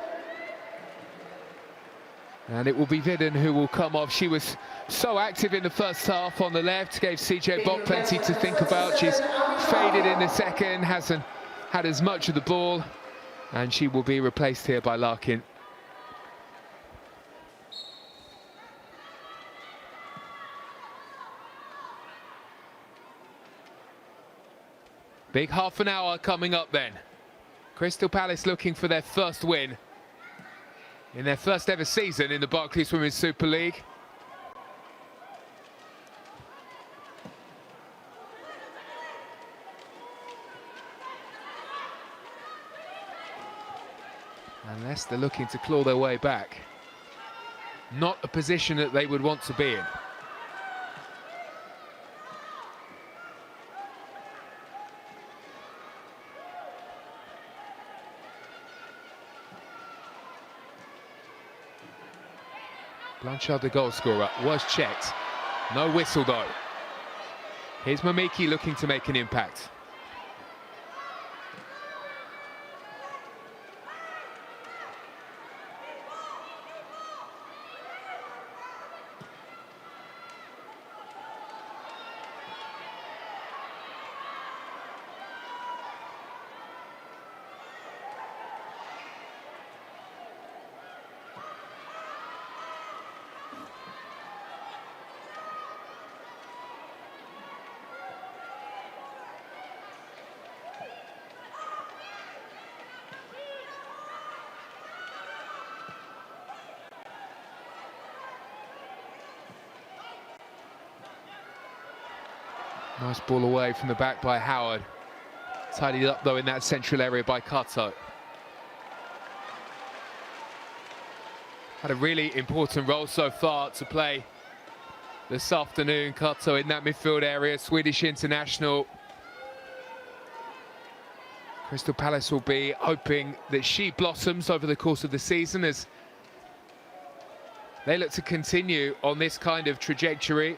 And it will be Vidden who will come off. She was so active in the first half on the left, gave CJ Bott plenty to think about. She's faded in the second, hasn't had as much of the ball, and she will be replaced here by Larkin. Big half an hour coming up then. Crystal Palace looking for their first win in their first ever season in the Barclays Women's Super League. And Leicester looking to claw their way back. not a position that they would want to be in. Blanchard, the goal scorer, was checked. No whistle though. Here's Mamiki looking to make an impact. Nice ball away from the back by Howard. Tidied up though in that central area by Kato. Had a really important role so far to play this afternoon. Kato in that midfield area, Swedish international. Crystal Palace will be hoping that she blossoms over the course of the season as they look to continue on this kind of trajectory.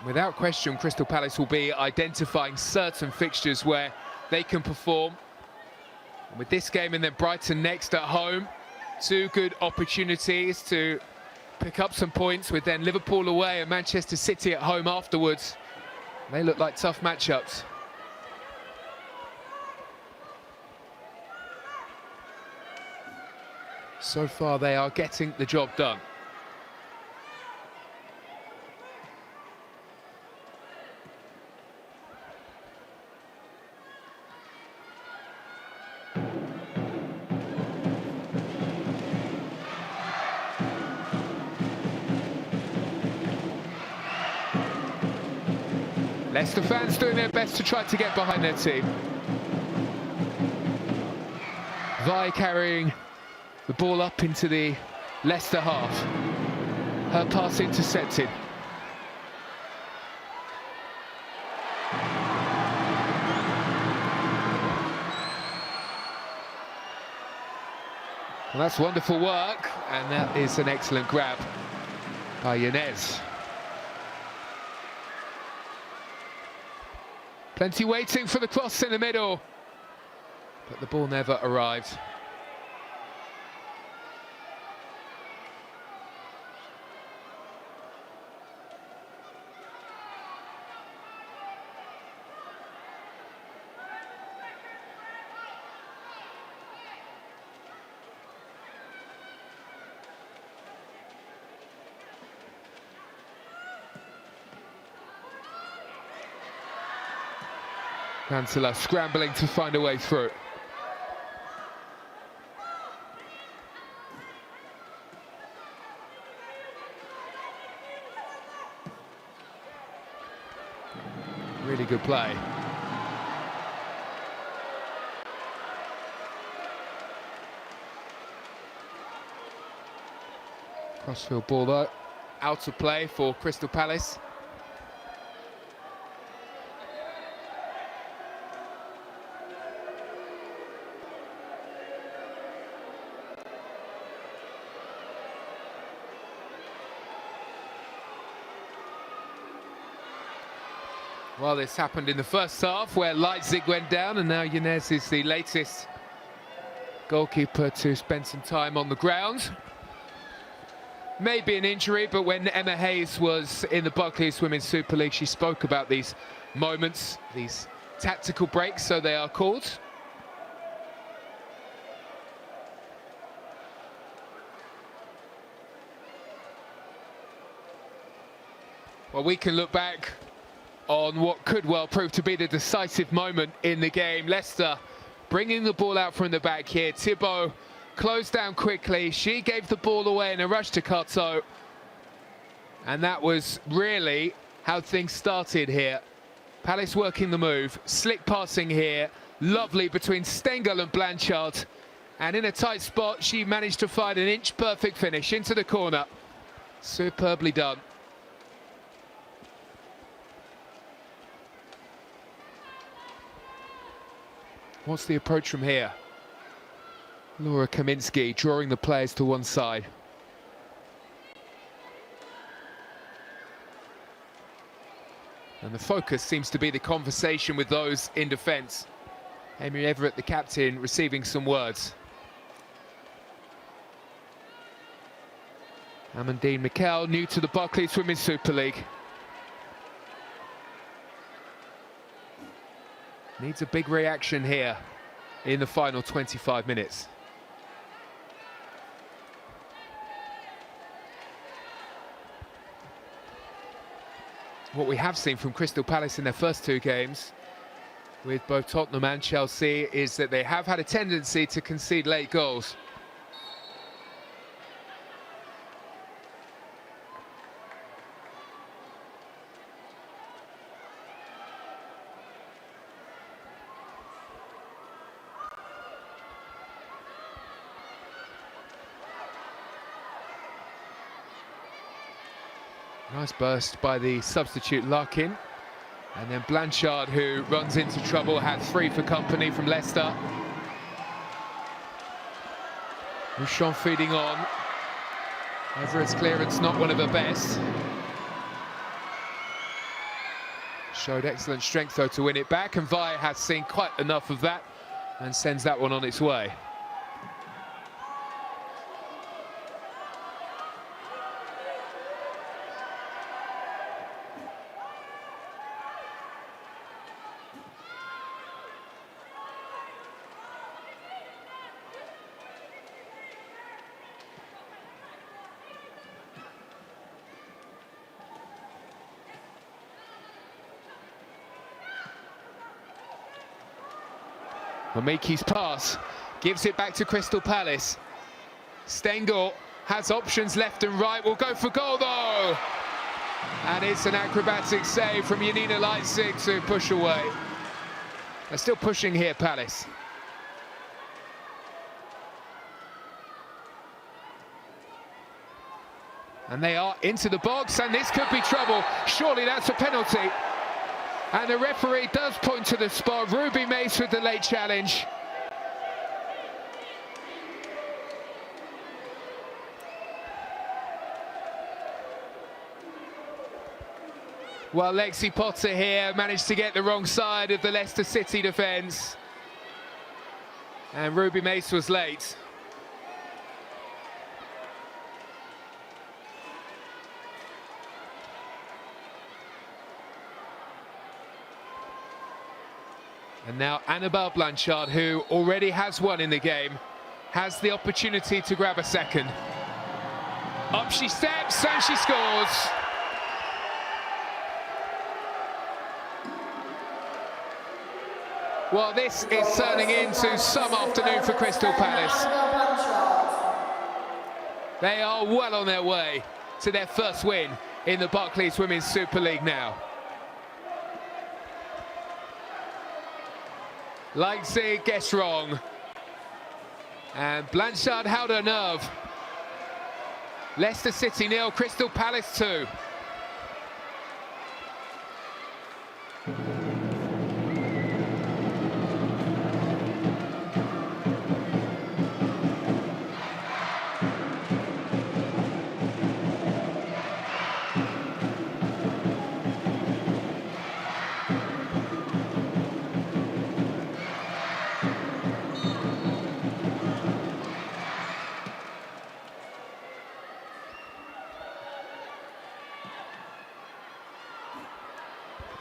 Without question, Crystal Palace will be identifying certain fixtures where they can perform. And with this game and then Brighton next at home, two good opportunities to pick up some points, with then Liverpool away and Manchester City at home afterwards. They look like tough matchups. So far they are getting the job done. Leicester fans doing their best to try to get behind their team. Vi carrying the ball up into the Leicester half. Her pass intercepted. Well, that's wonderful work, and that is an excellent grab by Yanez. Plenty waiting for the cross in the middle, but the ball never arrived. Chancellor scrambling to find a way through. Really good play. Crossfield ball though, out of play for Crystal Palace. Well, this happened in the first half where Leipzig went down, and now Yanez is the latest goalkeeper to spend some time on the ground. Maybe an injury, but when Emma Hayes was in the Barclays Women's Super League, she spoke about these moments, these tactical breaks, so they are called. Well, we can look back on what could well prove to be the decisive moment in the game. Leicester bringing the ball out from the back here. Thibault closed down quickly. She gave the ball away in a rush to Kato. And that was really how things started here. Palace working the move, slick passing here, lovely between Stengel and Blanchard. And in a tight spot, she managed to find an inch-perfect finish into the corner. Superbly done. What's the approach from here? Laura Kaminski drawing the players to one side. And the focus seems to be the conversation with those in defence. Amy Everett, the captain, receiving some words. Amandine Mikel, new to the Barclays Women's Super League. Needs a big reaction here in the final 25 minutes. What we have seen from Crystal Palace in their first two games with both Tottenham and Chelsea is that they have had a tendency to concede late goals. Nice burst by the substitute Larkin. And then Blanchard, who runs into trouble, had 3 for company from Leicester. Mouchon feeding on. Everett's clearance not one of her best. Showed excellent strength though to win it back, and Via has seen quite enough of that and sends that one on its way. Mamiki's pass gives it back to Crystal Palace. Stengel has options left and right, will go for goal though! And it's an acrobatic save from Janina Leipzig to push away. They're still pushing here, Palace. And they are into the box, and this could be trouble. Surely that's a penalty. And the referee does point to the spot. Ruby Mace with the late challenge. Well, Lexi Potter here managed to get the wrong side of the Leicester City defence. And Ruby Mace was late. And now Annabelle Blanchard, who already has one in the game, has the opportunity to grab a second. Up she steps and she scores. Well, this is turning into some afternoon for Crystal Palace. They are well on their way to their first win in the Barclays Women's Super League now. Leipzig guessed wrong. And Blanchard held her nerve. Leicester City 0, Crystal Palace 2.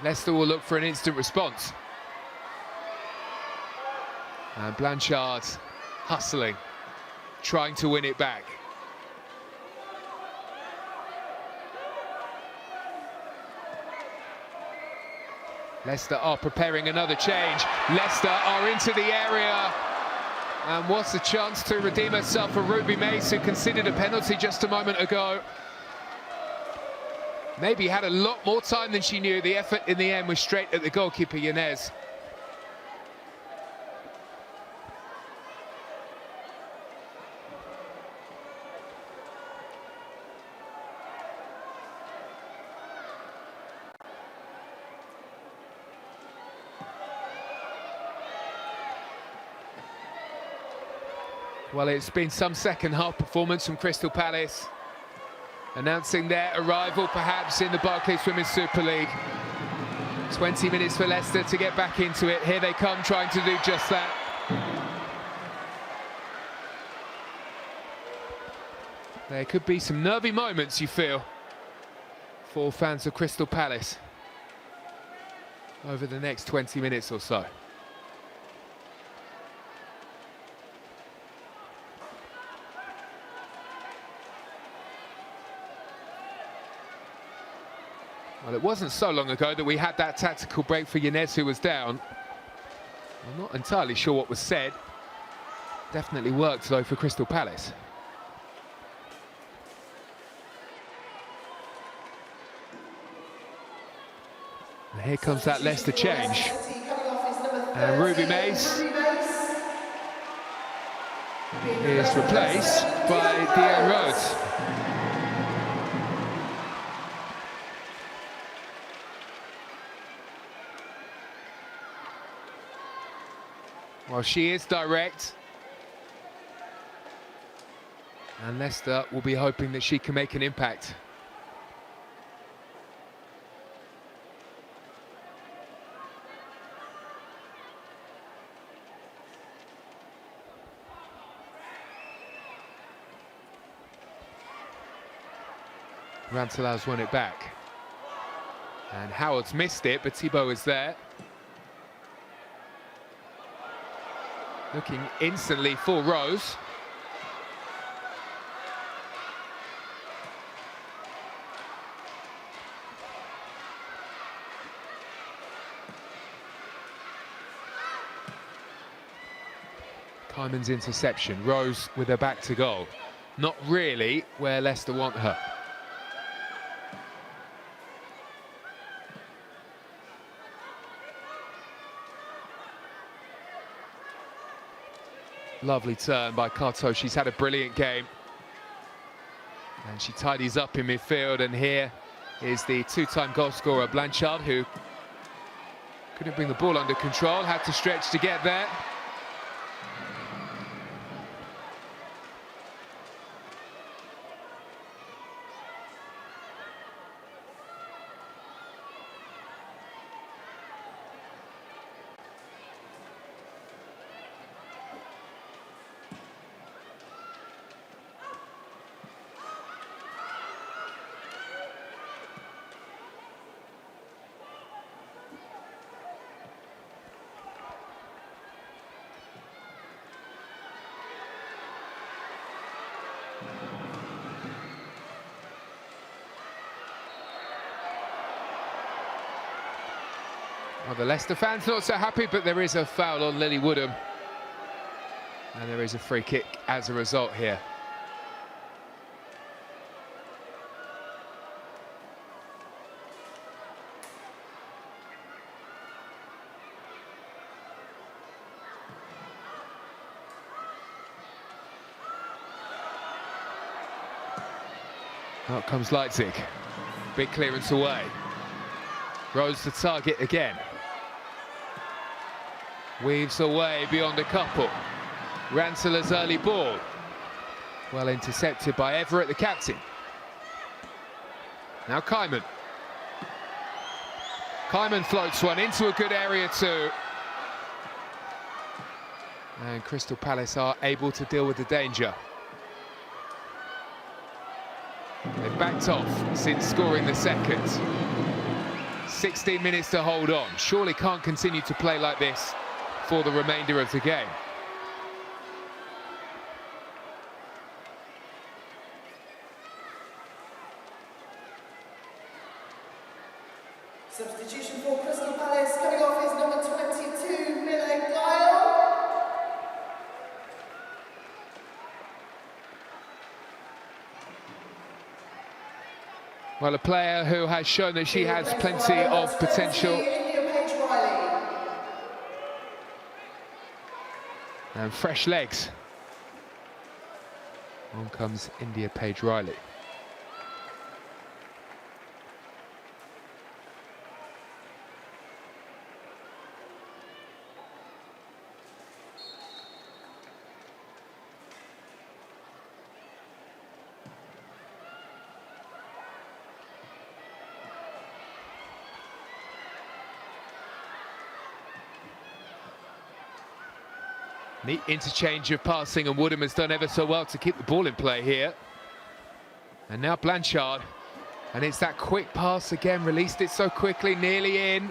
Leicester will look for an instant response. And Blanchard hustling, trying to win it back. Leicester are preparing another change. Leicester are into the area. And what's a chance to redeem herself for Ruby Mace, who conceded a penalty just a moment ago. Maybe had a lot more time than she knew. The effort in the end was straight at the goalkeeper, Yanez. Well, it's been some second half performance from Crystal Palace, announcing their arrival perhaps in the Barclays Women's Super League. 20 minutes for Leicester to get back into it. Here they come, trying to do just that. There could be some nervy moments, you feel, for fans of Crystal Palace over the next 20 minutes or so. Well, it wasn't so long ago that we had that tactical break for Yanez, who was down. I'm not entirely sure what was said. Definitely worked, though, for Crystal Palace. And here comes that Leicester change. And Ruby Mace is replaced by Deanne Rhodes. Well, she is direct, and Leicester will be hoping that she can make an impact. Rantalou's won it back, and Howard's missed it, but Thibault is there. Looking instantly for Rose. Kyman's interception. Rose with her back to goal. Not really where Leicester want her. Lovely turn by Carto. She's had a brilliant game. And she tidies up in midfield. And here is the two-time goal scorer, Blanchard, who couldn't bring the ball under control, had to stretch to get there. Well, the Leicester fans not so happy, but there is a foul on Lily Woodham. And there is a free kick as a result here. Out comes Leipzig. Big clearance away. Rose the target again. Weaves away beyond a couple. Rantalou's early ball. Well intercepted by Everett, the captain. Now Kyman. Kyman floats one into a good area too. And Crystal Palace are able to deal with the danger. They've backed off since scoring the second. 16 minutes to hold on. Surely can't continue to play like this for the remainder of the game. Substitution for Crystal Palace, coming off is number 22, Millie Dial. Well, a player who has shown that she has plenty of potential. And fresh legs. On comes India Page Riley. Neat interchange of passing, and Woodham has done ever so well to keep the ball in play here. And now Blanchard, and it's that quick pass again, released it so quickly, nearly in.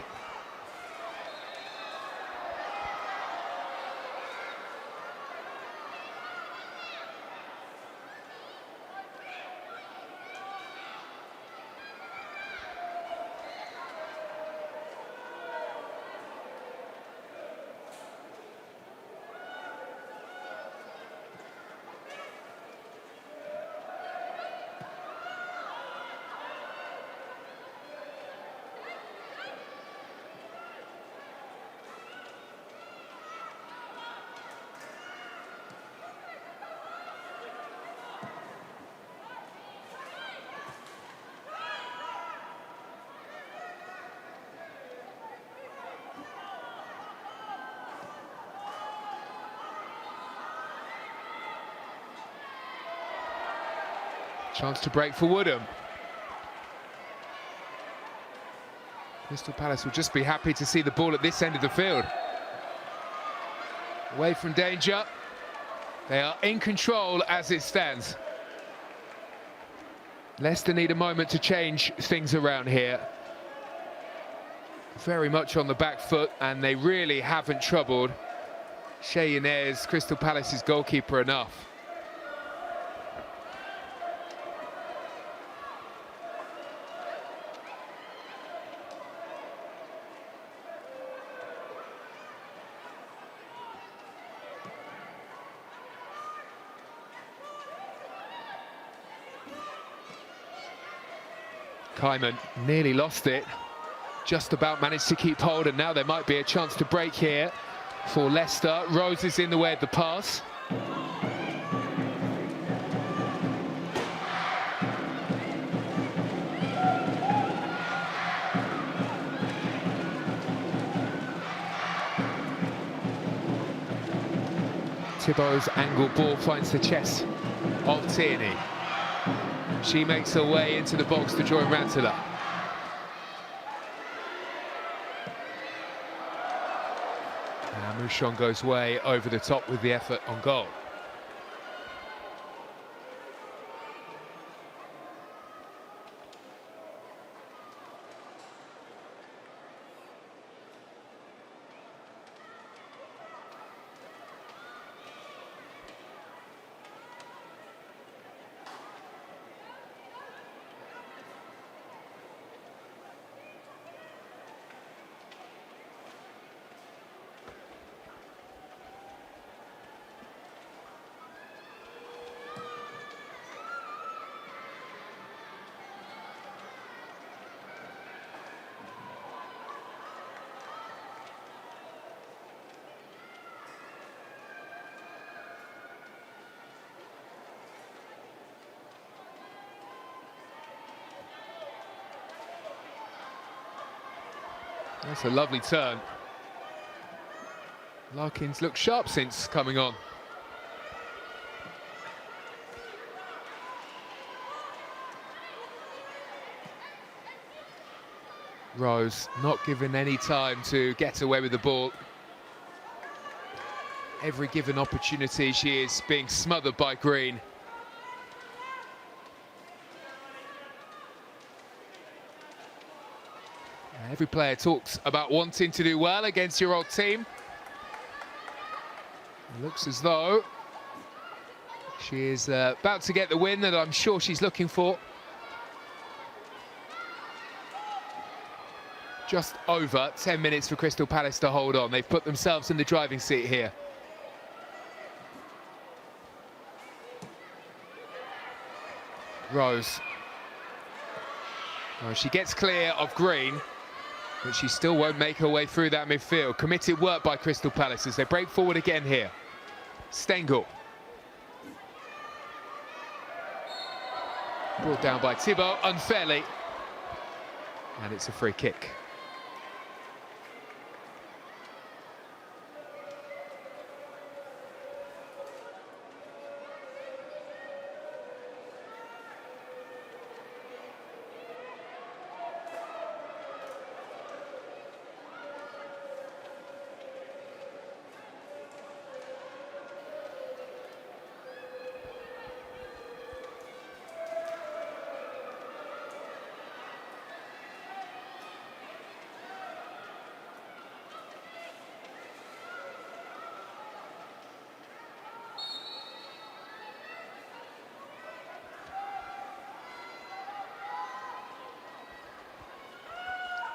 Chance to break for Woodham. Crystal Palace will just be happy to see the ball at this end of the field. Away from danger. They are in control as it stands. Leicester need a moment to change things around here. Very much on the back foot, and they really haven't troubled Shea Yanez, Crystal Palace's goalkeeper, enough. Kyman nearly lost it, just about managed to keep hold, and now there might be a chance to break here for Leicester. Rose is in the way of the pass. Thibaut's angle ball finds the chest of Tierney. She makes her way into the box to join Rantala. And Mouchon goes way over the top with the effort on goal. That's a lovely turn. Larkins looked sharp since coming on. Rose not given any time to get away with the ball. Every given opportunity, she is being smothered by Green. Every player talks about wanting to do well against your old team. It looks as though she is about to get the win that I'm sure she's looking for. Just over 10 minutes for Crystal Palace to hold on. They've put themselves in the driving seat here. Rose. Oh, she gets clear of Green, but she still won't make her way through that midfield. Committed work by Crystal Palace as they break forward again here. Stengel. Brought down by Thibaut unfairly. And it's a free kick.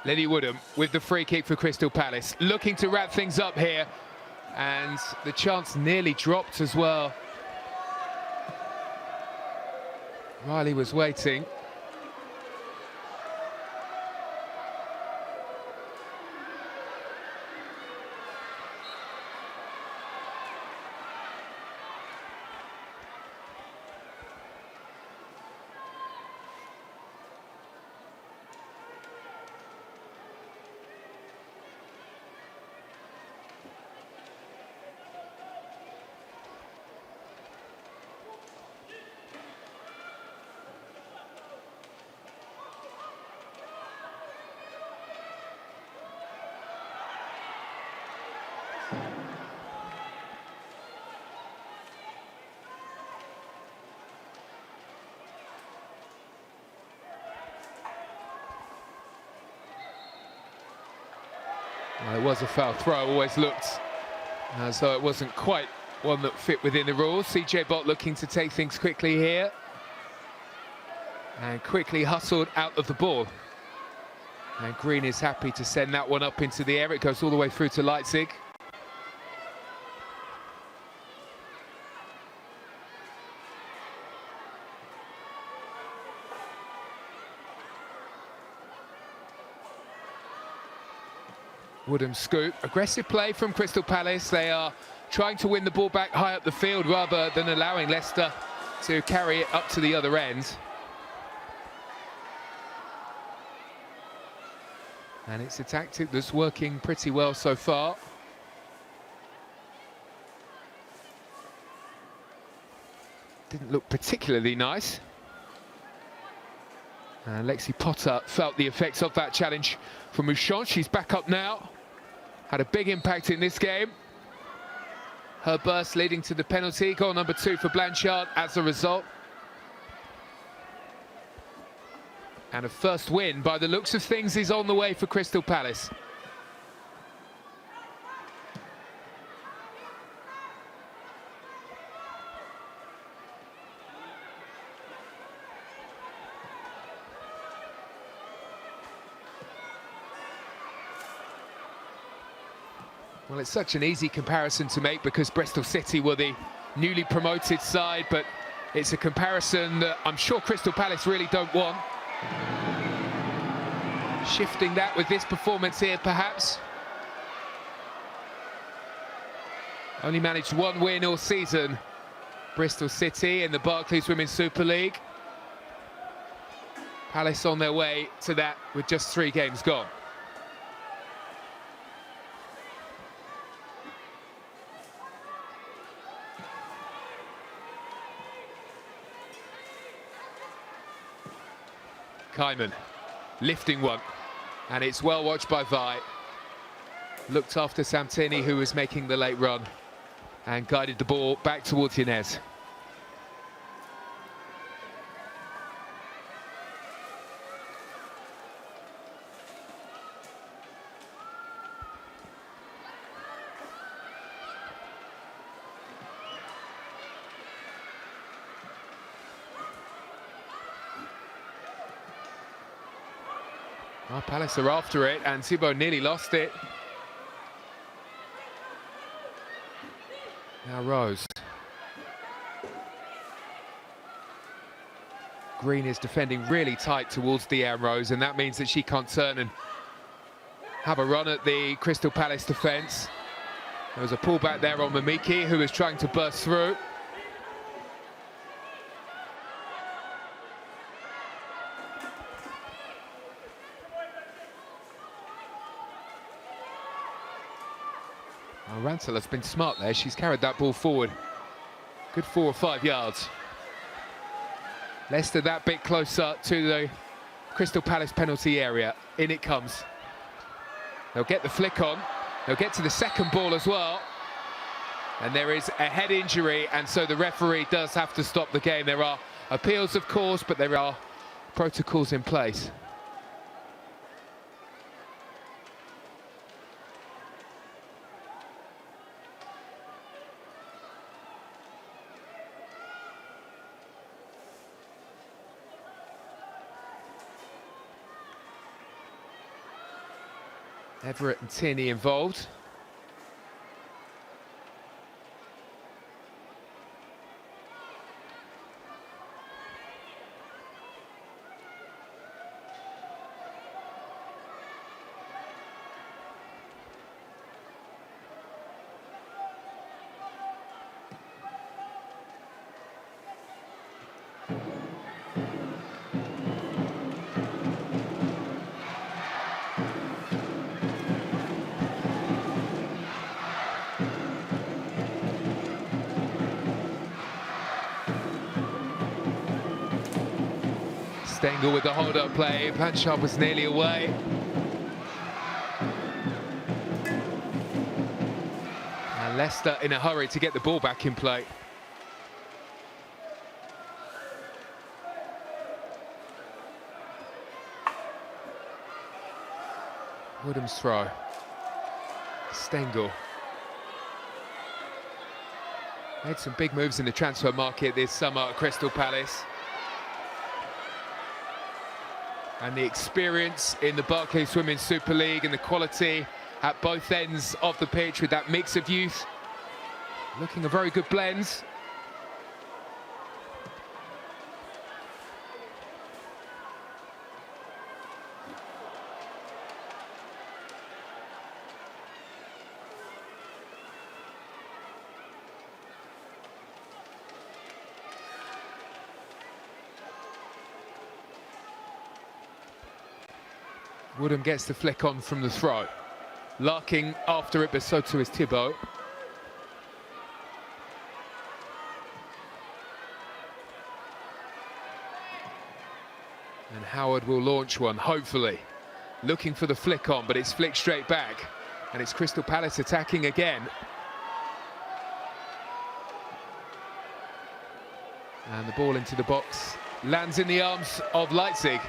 Lenny Woodham with the free kick for Crystal Palace, looking to wrap things up here, and the chance nearly dropped as well. Riley was waiting. Well, it was a foul throw, always looked as though it wasn't quite one that fit within the rules. CJ Bott looking to take things quickly here. And quickly hustled out of the ball. And Green is happy to send that one up into the air. It goes all the way through to Leipzig. Woodham scoop. Aggressive play from Crystal Palace. They are trying to win the ball back high up the field rather than allowing Leicester to carry it up to the other end. And it's a tactic that's working pretty well so far. Didn't look particularly nice. And Lexi Potter felt the effects of that challenge from Mouchon. She's back up now. Had a big impact in this game. Her burst leading to the penalty. Goal number 2 for Blanchard as a result. And a first win, by the looks of things, is on the way for Crystal Palace. Well, it's such an easy comparison to make because Bristol City were the newly promoted side, but it's a comparison that I'm sure Crystal Palace really don't want. Shifting that with this performance here, perhaps. Only managed 1 win all season, Bristol City in the Barclays Women's Super League. Palace on their way to that with just 3 games gone. Kaiman lifting one, and it's well watched by Vi. Looked after Samtini, who was making the late run, and guided the ball back towards Yanez. Well, Palace are after it, and Thibaut nearly lost it. Now Rose. Green is defending really tight towards Deanne Rose, and that means that she can't turn and have a run at the Crystal Palace defence. There was a pullback there on Mamiki, who was trying to burst through. Well, Ransel has been smart there. She's carried that ball forward. Good 4 or 5 yards. Leicester that bit closer to the Crystal Palace penalty area. In it comes. They'll get the flick on. They'll get to the second ball as well. And there is a head injury, and so the referee does have to stop the game. There are appeals, of course, but there are protocols in place. Everett and Tierney involved. Stengel with the hold-up play. Blanchard was nearly away. And Leicester in a hurry to get the ball back in play. Woodham's throw. Stengel. Made some big moves in the transfer market this summer at Crystal Palace. And the experience in the Barclays Women's Super League and the quality at both ends of the pitch with that mix of youth. Looking a very good blend. Woodham gets the flick on from the throw. Larking after it, but so too is Thibault. And Howard will launch one, hopefully. Looking for the flick on, but it's flicked straight back. And it's Crystal Palace attacking again. And the ball into the box lands in the arms of Leipzig.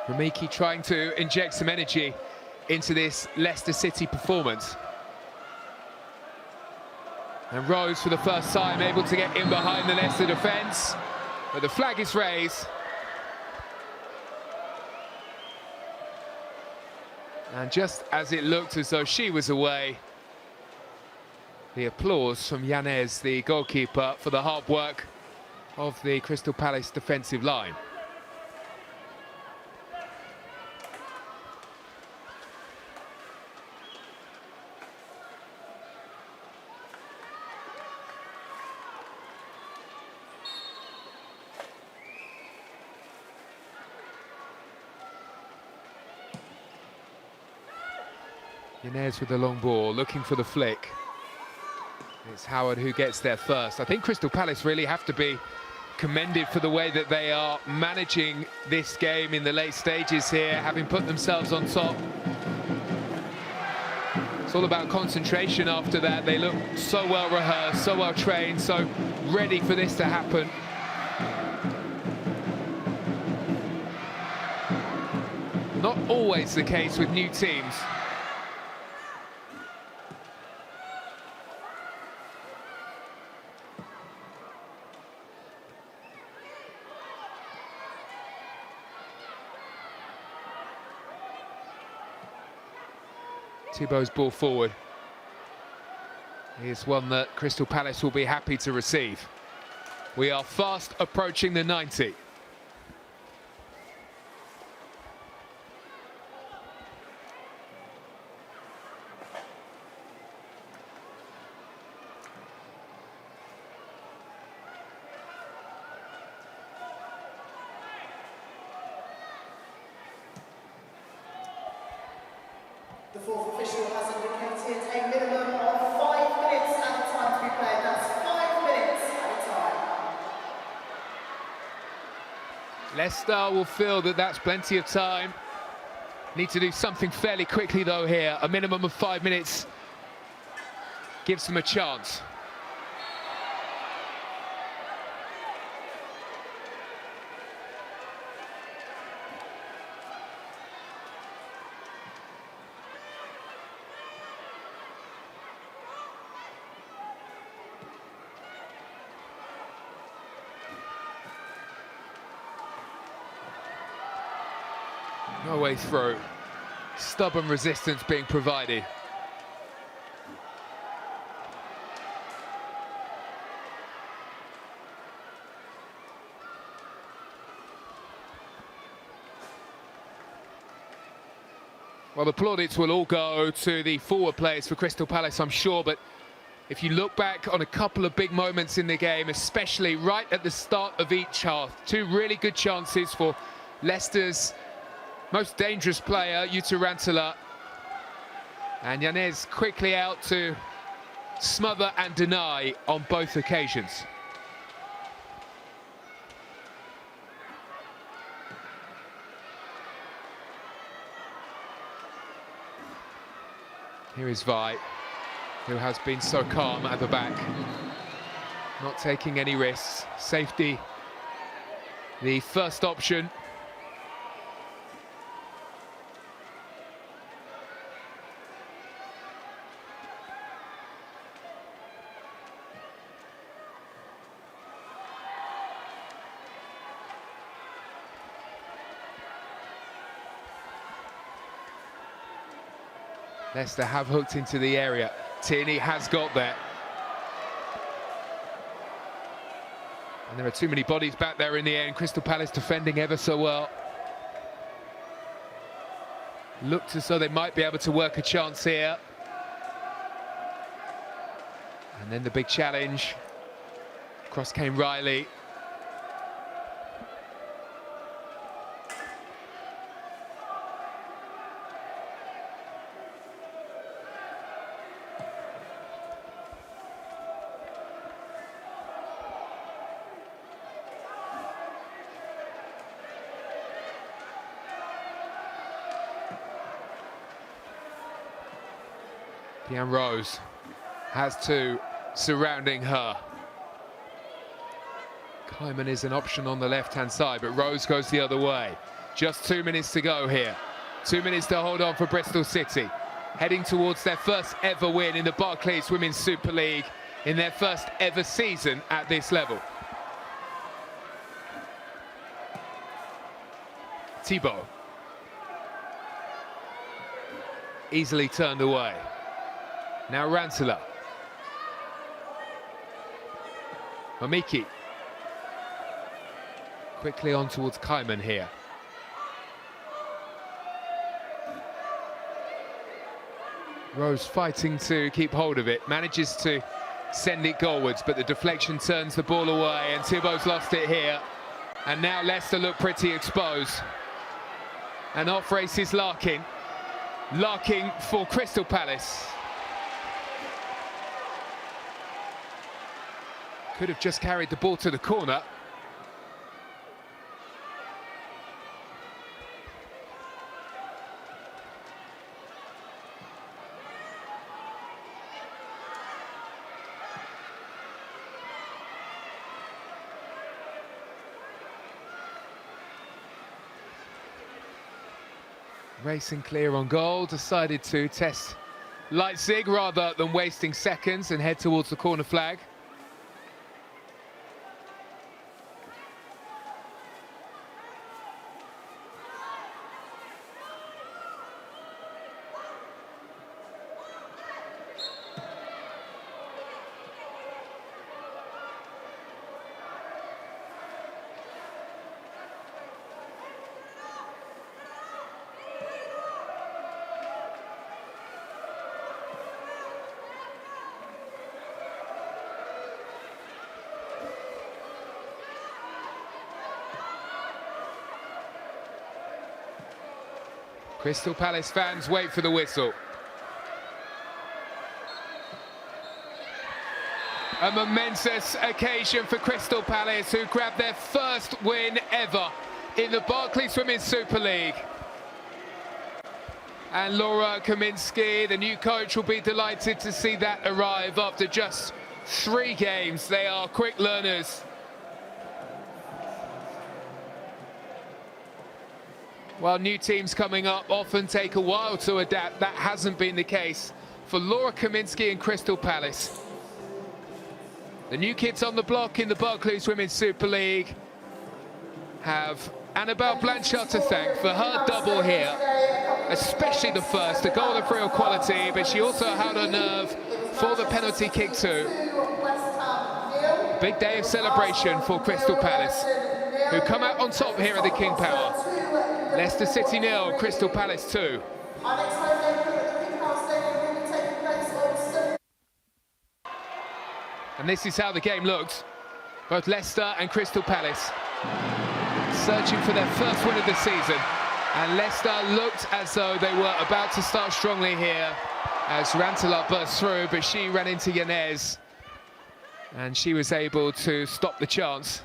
Ramiki trying to inject some energy into this Leicester City performance. And Rose, for the first time, able to get in behind the Leicester defence. But the flag is raised. And just as it looked as though she was away, the applause from Yanez, the goalkeeper, for the hard work of the Crystal Palace defensive line. Yanez with the long ball, looking for the flick. It's Howard who gets there first. I think Crystal Palace really have to be commended for the way that they are managing this game in the late stages here, having put themselves on top. It's all about concentration after that. They look so well rehearsed, so well trained, so ready for this to happen. Not always the case with new teams. Thibault's ball forward is one that Crystal Palace will be happy to receive. We are fast approaching the 90. The fourth official has indicated a minimum of 5 minutes at a time to be played. That's 5 minutes at a time. Leicester will feel that that's plenty of time. Need to do something fairly quickly though here. A minimum of 5 minutes gives them a chance. No way through. Stubborn resistance being provided. Well, the plaudits will all go to the forward players for Crystal Palace, I'm sure, but if you look back on a couple of big moments in the game, especially right at the start of each half, two really good chances for Leicester's most dangerous player, Yuta Rantala, and Yanez quickly out to smother and deny on both occasions. Here is Vi, who has been so calm at the back, not taking any risks. Safety, the first option. Leicester have hooked into the area. Tierney has got there. And there are too many bodies back there in the end. Crystal Palace defending ever so well. Looked as though they might be able to work a chance here. And then the big challenge. Across came Riley. Pian Rose has two surrounding her. Kleiman is an option on the left-hand side, but Rose goes the other way. Just 2 minutes to go here. 2 minutes to hold on for Bristol City. Heading towards their first ever win in the Barclays Women's Super League in their first ever season at this level. Thibault. Easily turned away. Now Rantala. Mamiki. Quickly on towards Kleiman here. Rose fighting to keep hold of it, manages to send it goalwards, but the deflection turns the ball away, and Thibault's lost it here. And now Leicester look pretty exposed. And off races Larkin. Larkin for Crystal Palace. Could have just carried the ball to the corner. Racing clear on goal, decided to test Leipzig rather than wasting seconds and head towards the corner flag. Crystal Palace fans wait for the whistle. A momentous occasion for Crystal Palace, who grabbed their first win ever in the Barclays Women's Super League. And Laura Kaminski, the new coach, will be delighted to see that arrive after just 3 games. They are quick learners. While new teams coming up often take a while to adapt, that hasn't been the case for Laura Kaminski and Crystal Palace. The new kids on the block in the Barclays Women's Super League have Annabelle Blanchard to thank for her double here, especially the first, a goal of real quality, but she also held her nerve for the penalty kick too. Big day of celebration for Crystal Palace, who come out on top here at the King Power. Leicester City 0, Crystal Palace 2. And this is how the game looked. Both Leicester and Crystal Palace searching for their first win of the season. And Leicester looked as though they were about to start strongly here as Rantala burst through, but she ran into Yanez and she was able to stop the chance.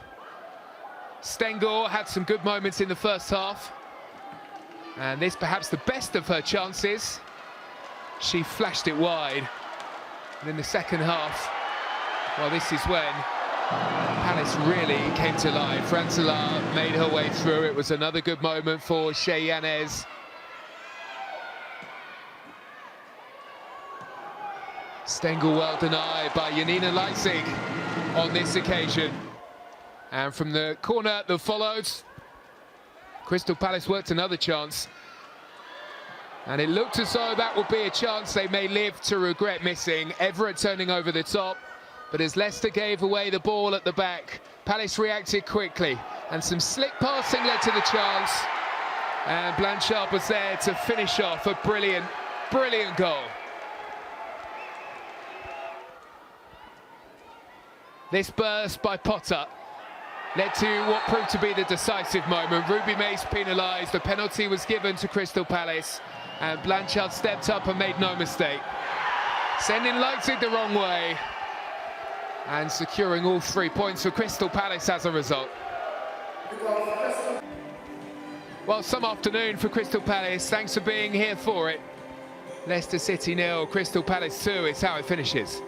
Stengel had some good moments in the first half, and this perhaps the best of her chances. She flashed it wide. And in the second half, well, this is when Palace really came to life. Rantala made her way through. It was another good moment for Shea Yanez. Stengel well denied by Janina Leipzig on this occasion. And from the corner that followed, Crystal Palace worked another chance. And it looked as though that would be a chance they may live to regret missing. Everett turning over the top. But as Leicester gave away the ball at the back, Palace reacted quickly. And some slick passing led to the chance. And Blanchard was there to finish off a brilliant, brilliant goal. This burst by Potter led to what proved to be the decisive moment. Ruby Mace penalised, the penalty was given to Crystal Palace, and Blanchard stepped up and made no mistake, sending Leipzig the wrong way and securing all 3 points for Crystal Palace as a result. Well, some afternoon for Crystal Palace. Thanks for being here for it. Leicester City 0, Crystal Palace 2 is how it finishes.